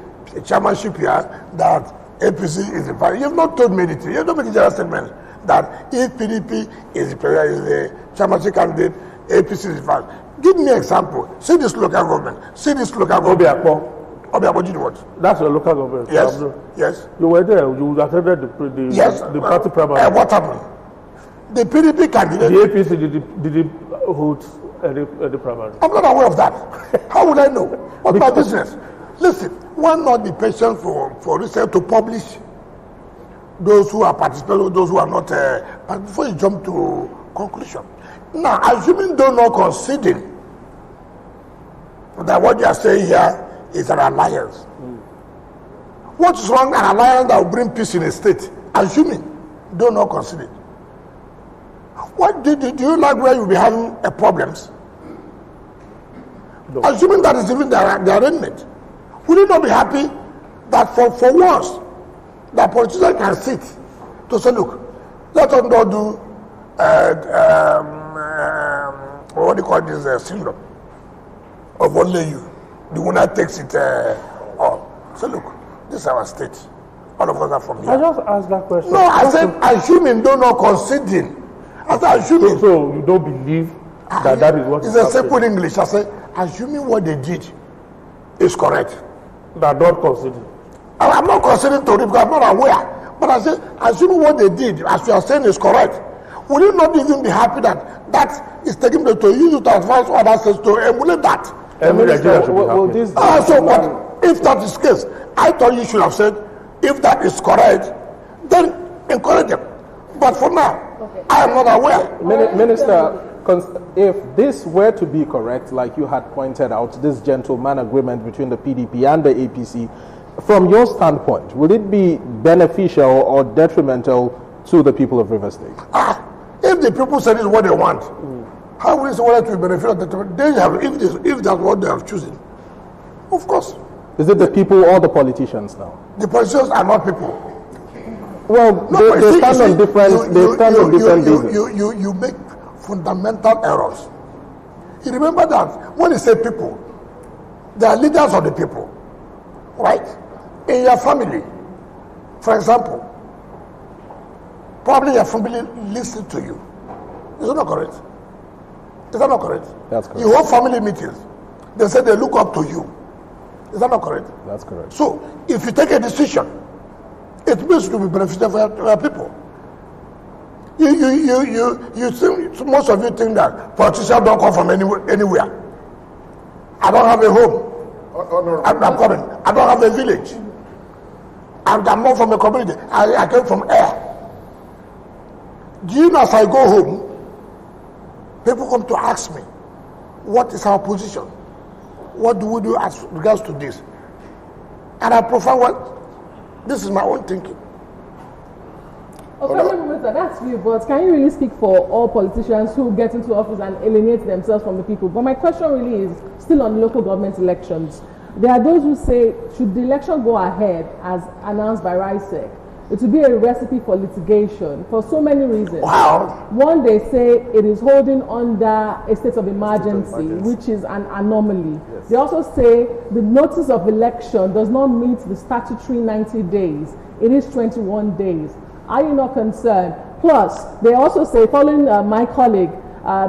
chairmanship here, that APC is the party. You have not told me anything. You have not made a general statement that if PDP is the chairmanship candidate, APC is the party. Give me an example. See this local government. Obiakpo did what? That's your local government. Yes. Yes. You were there. You attended the party primary. What happened? The PDP candidate. The APC did hold any primary. I'm not aware of that. How would I know? What's my business? Listen, why not be patient for research to publish those who are participating, those who are not, but before you jump to conclusion. Now, assuming they're not conceding that what you are saying here is an alliance. What is wrong? An alliance that will bring peace in a state, assuming they're not conceding. What do you like where you'll be having problems? No. Assuming that is even the arrangement. Will you not be happy that for once, the politician can sit to say, look, let us not do, what do you call this syndrome of only you. The winner takes it all. So look, this is our state. All of us are from here. I just asked that question. No, I said, assuming they're not conceding. I said, assuming. So you don't believe that is what is a simple English. I said, assuming what they did is correct. They are not conceding. I'm not considering to it because I'm not aware. But I said, assuming what they did, as you are saying, is correct, will you not even be happy that that is taking place to use it to advance other states to emulate that? Every Nigerian should be happy. So, but if that is the case, I thought you should have said, if that is correct, then encourage them. But for now, I am not aware. Minister, if this were to be correct, like you had pointed out, this gentleman agreement between the PDP and the APC, from your standpoint, would it be beneficial or detrimental to the people of Rivers State? If the people say this is what they want, how will it say whether to be beneficial or detrimental? They have, if that's what they have chosen, of course. Is it the people or the politicians now? The politicians are not people. Well, no, they stand on different bases. You make fundamental errors. You remember that when you say people, they are leaders of the people, right? In your family, for example, probably your family listens to you. Is that not correct? Is that not correct? That's correct. You hold family meetings. They say they look up to you. Is that not correct? That's correct. So, if you take a decision, it means to be beneficial for your people. You think, most of you think that politicians don't come from anywhere. I don't have a home. I'm coming. I don't have a village. I'm not from a community. I came from air. Do you know, as I go home, people come to ask me, what is our position? What do we do as regards to this? And I prefer this is my own thinking. Okay, that's you, but can you really speak for all politicians who get into office and alienate themselves from the people? But my question really is still on local government elections. There are those who say, should the election go ahead as announced by RISEC, it will be a recipe for litigation for so many reasons. Wow. One, they say it is holding under a state of emergency, which is an anomaly. Yes. They also say the notice of election does not meet the statutory 90 days. It is 21 days. Are you not concerned? Plus, they also say, following my colleague,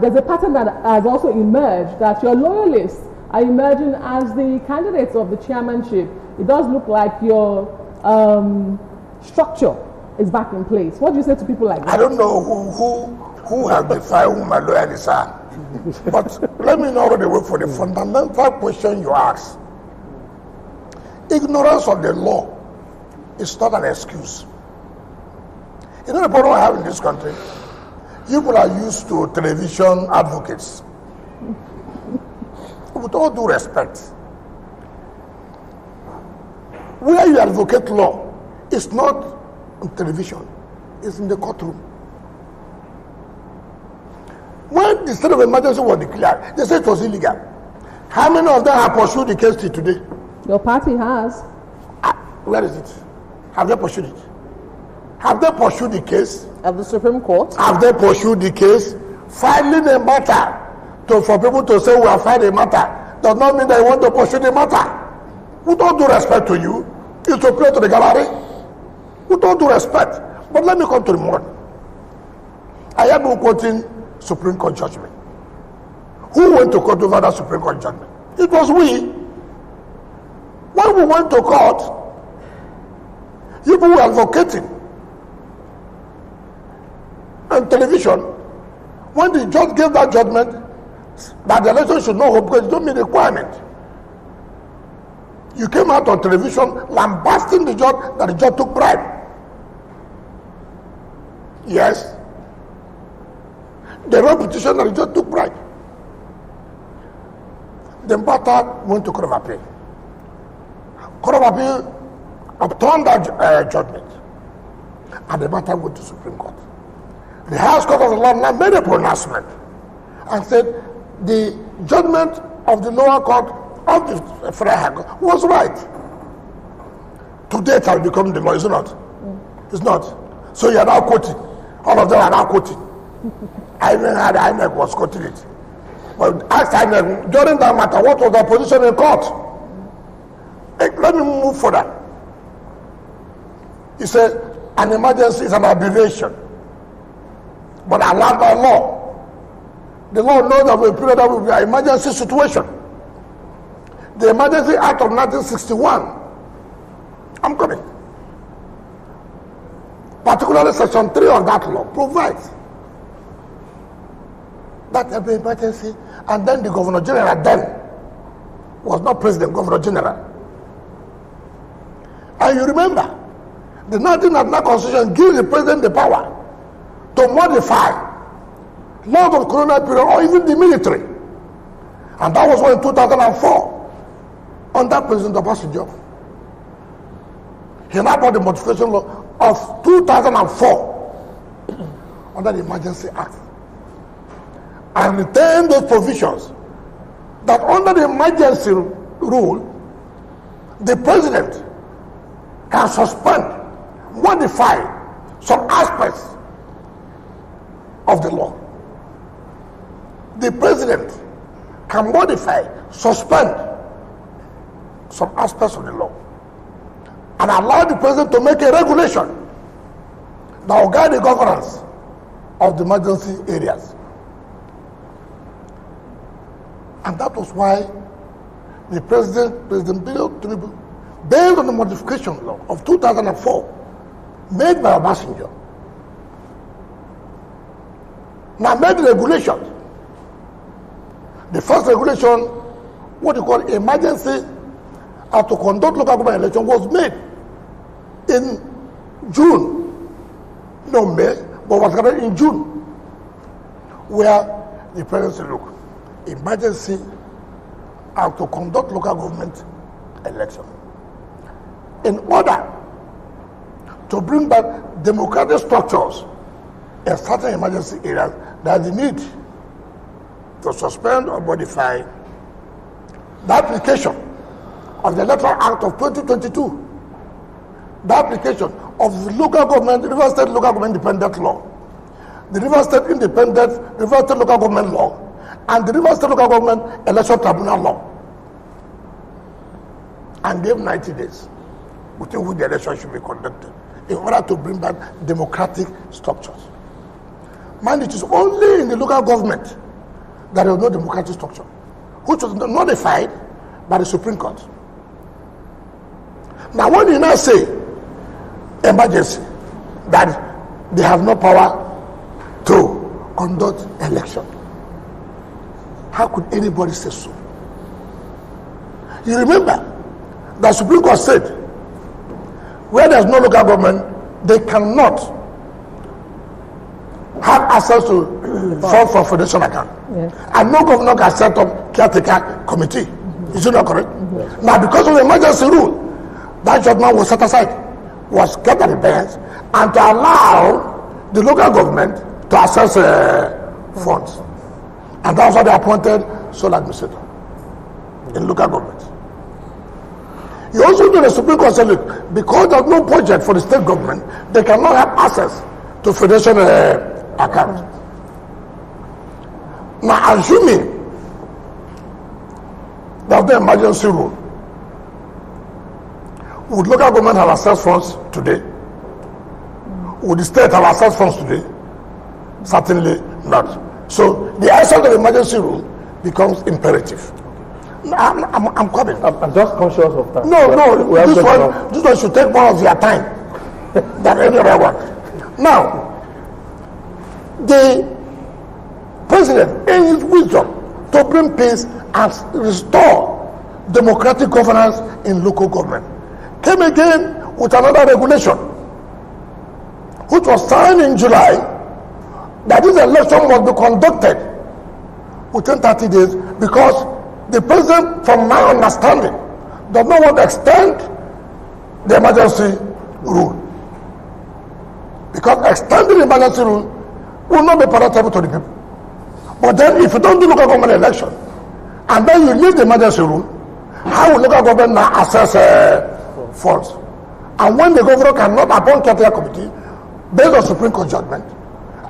there's a pattern that has also emerged that your loyalists are emerging as the candidates of the chairmanship. It does look like your structure is back in place. What do you say to people like that? I don't know who has defined who my loyalists are. But let me know the way for the fundamental question you ask. Ignorance of the law is not an excuse. You know the problem I have in this country? People are used to television advocates. With all due respect, where you advocate law, it's not on television, it's in the courtroom. When the state of emergency was declared, they said it was illegal. How many of them have pursued the case till today? Your party has. Where is it? Have they pursued it? Have they pursued the case? At the Supreme Court? Have they pursued the case? Filing a matter for people to say we have filed a matter does not mean that you want to pursue the matter. With all due respect to you, it's to play to the gallery. With all due respect. But let me come to the morning. I have been quoting Supreme Court judgment. Who went to court over that Supreme Court judgment? It was we. When we went to court, people were advocating on television. When the judge gave that judgment, that the election should not hold because it don't meet the requirement. You came out on television lambasting the judge that the judge took bribe. Yes. The road petitioner just took bribe. The matter went to Court of Appeal. Court of Appeal upturned that judgment, and the matter went to Supreme Court. The highest court of the land now made a pronouncement and said the judgment of the lower court of the Federal High Court was right. Today it has become the law, is it not? It's not. So you are now quoting. All of them are now quoting. I even had INEC was quoting it. But ask INEC, during that matter, what was their position in court? Let me move further. He said, an emergency is an aberration, but allowed by law. The law knows that we period that will be an emergency situation. The Emergency Act of 1961, I'm coming, particularly Section 3 of that law, provides that every emergency, and then the Governor General then was not President, Governor General. And you remember, the 1999 Constitution gives the President the power to modify laws of colonial period or even the military. And that was when in 2004, under President Obasanjo, he now brought the modification law of 2004 under the Emergency Act and retained those provisions that under the emergency rule, the President can suspend, modify some aspects of the law. The President can modify, suspend some aspects of the law and allow the President to make a regulation that will guide the governance of the emergency areas. And that was why the President Tinubu, based on the modification law of 2004 made by Obasanjo, now made the regulation. The first regulation, what you call emergency how to conduct local government election, was made in June, no May, but was carried in June, where the President said, look, emergency how to conduct local government election in order to bring back democratic structures in certain emergency areas. That the need to suspend or modify the application of the Electoral Act of 2022, the application of the local government, River State Local Government Independent Law, the River State Local Government Law, and the River State Local Government Election Tribunal Law, and gave 90 days within which the election should be conducted in order to bring back democratic structures. Man, it is only in the local government that there is no democratic structure, which was notified by the Supreme Court. Now, when you now say emergency, that they have no power to conduct election, how could anybody say so? You remember the Supreme Court said where there is no local government, they cannot have access to funds for foundation account. Yes. And no governor can set up caretaker committee. Is it not correct? Yes. Now, because of the emergency rule, that judgment was set aside, was kept at the bench, and to allow the local government to access funds. And that's why they appointed sole administrator in local government. You also do the Supreme Court said, look, because there's no budget for the state government, they cannot have access to foundation account. Now, assuming that the emergency rule, would local government have access funds today? Would the state have access funds today? Certainly not. So the essence of the emergency rule becomes imperative. I'm coming. I'm just conscious of time. No, this one should take more of your time than any other one. Now, the President, in his wisdom, to bring peace and restore democratic governance in local government, came again with another regulation which was signed in July, that this election must be conducted within 30 days because the president, from my understanding, does not want to extend the emergency rule. Because extending the emergency rule will not be palatable to the people. But then if you don't do local government election, and then you leave the emergency rule, how will local government now access funds? And when the governor cannot appoint caretaker committee based on Supreme Court judgment,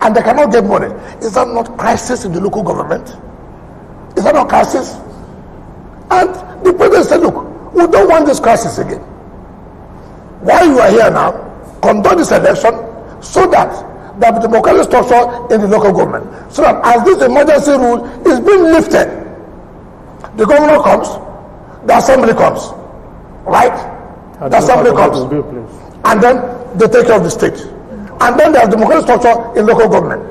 and they cannot get money, is that not crisis in the local government? Is that not crisis? And the president said, look, we don't want this crisis again. While you are here now, conduct this election so that there will be democratic structure in the local government. So that as this emergency rule is being lifted, the governor comes, the assembly comes, right? And the assembly comes, and then they take care of the state. And then there's democratic structure in local government.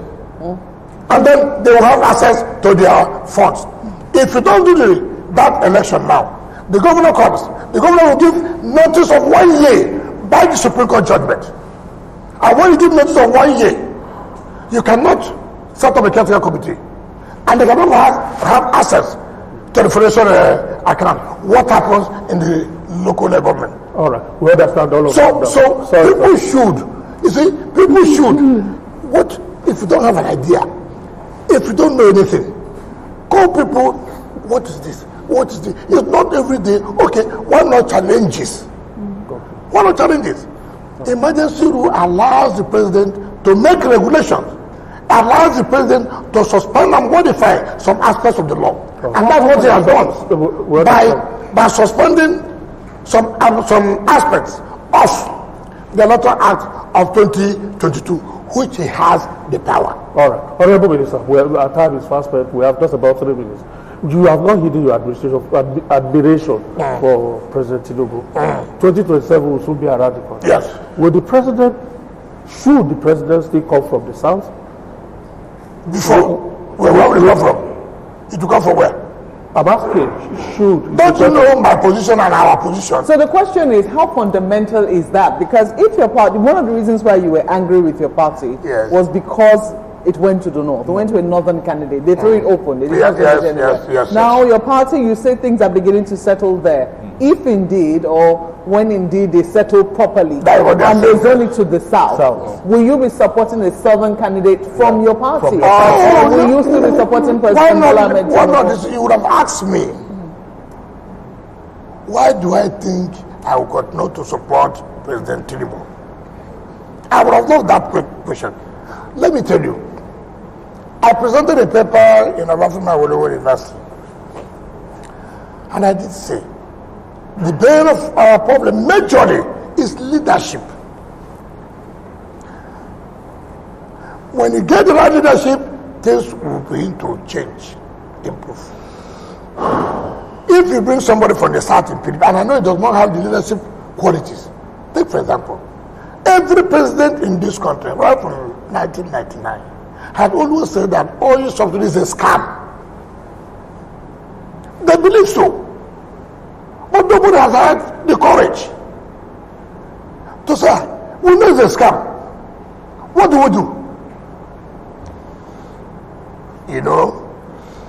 And then they will have access to their funds. If you don't do that election now, the governor comes, the governor will give notice of 1 year by the Supreme Court judgment. And when you give notice of 1 year, you cannot set up a caretaker committee. And they cannot have access to the financial account. What happens in the local government? All right, we understand all of that. So people should, you see, people should, what if you don't have an idea? If you don't know anything, call people, what is this? What is this? It's not every day. Okay, why not challenges? Why not challenges? The emergency rule allows the president to make regulations, allows the president to suspend and modify some aspects of the law. And that's what he has done by suspending some aspects of the Electoral Act of 2022, which he has the power. All right. Honorable Minister, our time is fast spent. We have just about 3 minutes. You have not hidden your admiration for President Tinubu. 2027 will soon be around the corner. Yes. Should the president still come from the south? Before, where will he come from? It will come from where? I'm asking, should. Don't you know my position and our position? So the question is, how fundamental is that? Because if your party, one of the reasons why you were angry with your party was because it went to the north. It went to a northern candidate. They threw it open. They didn't yes. Now your party, you say things are beginning to settle there. If indeed, or when indeed they settle properly, and there's only to the south, will you be supporting a southern candidate from your party? Or will you still be supporting President Bola Ahmed Tinubu? Why not? You would have asked me, why do I think I would continue to support President Tinubu? I would have loved that question. Let me tell you, I presented a paper in Abafima Awolowo University, and I did say, the bane of our problem majorly is leadership. When you get the right leadership, things will begin to change, improve. If you bring somebody from the south in PDP, and I know it does not have the leadership qualities, take for example, every president in this country, right from 1999, had always said that oil subsidy is a scam. They believe so. But nobody has had the courage to say, we know it's a scam. What do we do? You know?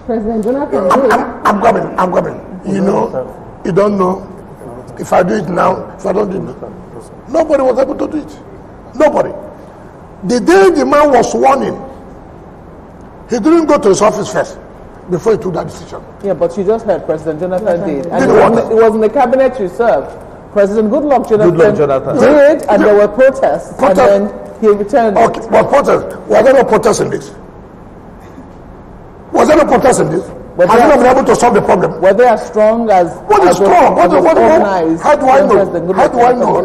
President Jonathan, I'm coming. You know, you don't know. If I do it now, if I don't do it, nobody was able to do it. Nobody. The day the man was sworn in, he didn't go to his office first before he took that decision. Yeah, but you just heard President Jonathan did. And it was in the cabinet you served. President Goodluck Jonathan did, and there were protests. And then he returned. Okay, but protests. Was there no protest in this? Was there no protest in this? Has he not been able to solve the problem? Were they as strong as... What is strong? How do I know? How do I know?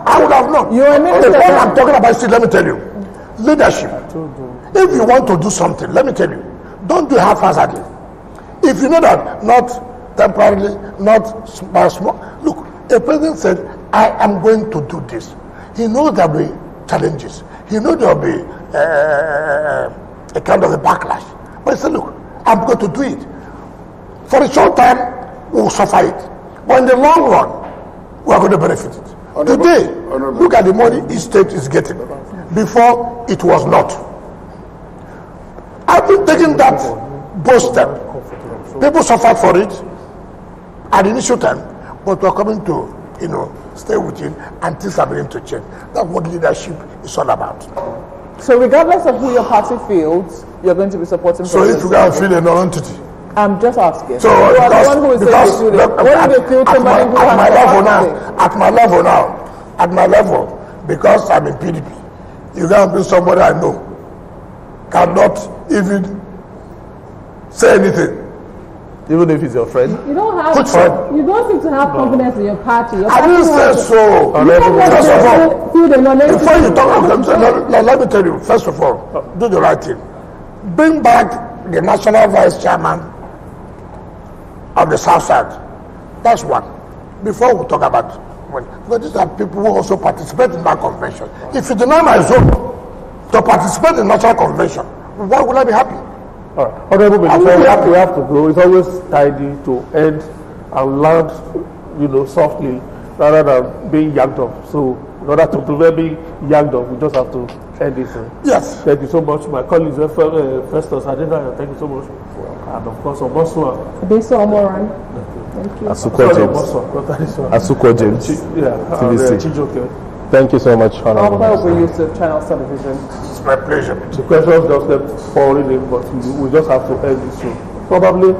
I would have known. The point I'm talking about is, let me tell you, leadership. If you want to do something, let me tell you, don't do it haphazardly. If you know that, not temporarily, not by small. Look, a president said, I am going to do this. He knows there will be challenges. He knows there will be a kind of a backlash. But he said, look, I'm going to do it. For a short time, we will suffer it. But in the long run, we are going to benefit it. Today, look at the money each state is getting. Before, it was not. I've been taking that bold step. People suffered for it at the initial time, but we're coming to, stay within, and things are beginning to change. That's what leadership is all about. So regardless of who your party feels, you're going to be supporting. So if you can't feel a non-entity. I'm just asking. So at my level, because I'm in PDP, you can't be somebody I know, cannot even say anything. Even if he's your friend? You don't have. Which friend? You don't seem to have confidence in your party. I didn't say so. First of all, before you talk, let me tell you, first of all, do the right thing. Bring back the national vice chairman of the South Side. That's one. Before we talk about because these are people who also participate in that convention. If you deny my zone to participate in the national convention, why would I be happy? All right. Honorable Minister, we have to go. It's always tidy to end and land, softly rather than being yanked off. So in order to prevent being yanked off, we just have to end this. Yes. Thank you so much. My colleagues, Festus Adena, thank you so much. And of course, Obosua. Omoran. Thank you. Asukwa James. TVC. Thank you so much, Honorable. Honorable Yusuf, Channel Television. It's my pleasure. The questions just kept pouring in, but we just have to end this soon. Probably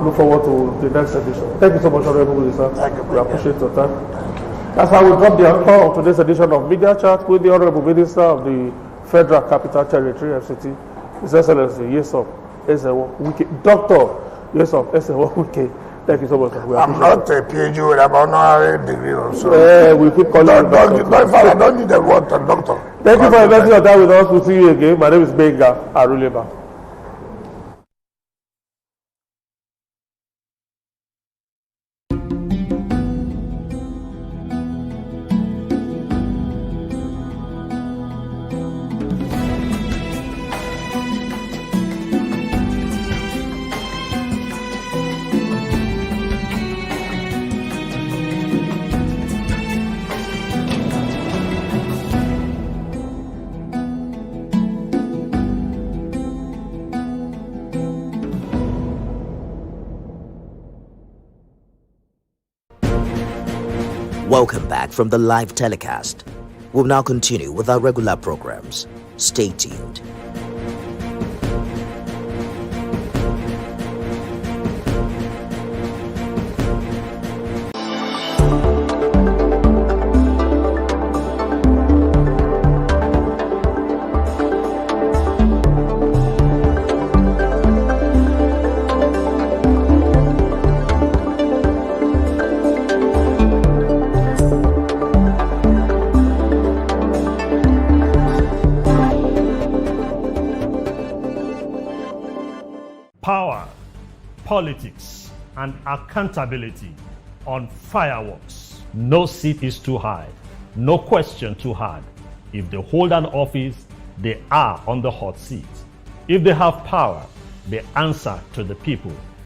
look forward to the next edition. Thank you so much, Honorable Minister. Thank you. We appreciate your time. That's how we drop the anchor of today's edition of Media Chat with the Honorable Minister of the Federal Capital Territory, FCT, His Excellency Nyesom Wike, Dr. Nyesom Wike. Thank you so much. I'm not a PhD with an honorary degree or so. We keep calling you doctor. I don't need the word doctor. Thank you for investing your time with us. We'll see you again. My name is Benga Aruleba. Welcome back from the live telecast. We'll now continue with our regular programs. Stay tuned. Power, politics, and accountability on fireworks. No seat is too high, no question too hard. If they hold an office, they are on the hot seat. If they have power, they answer to the people.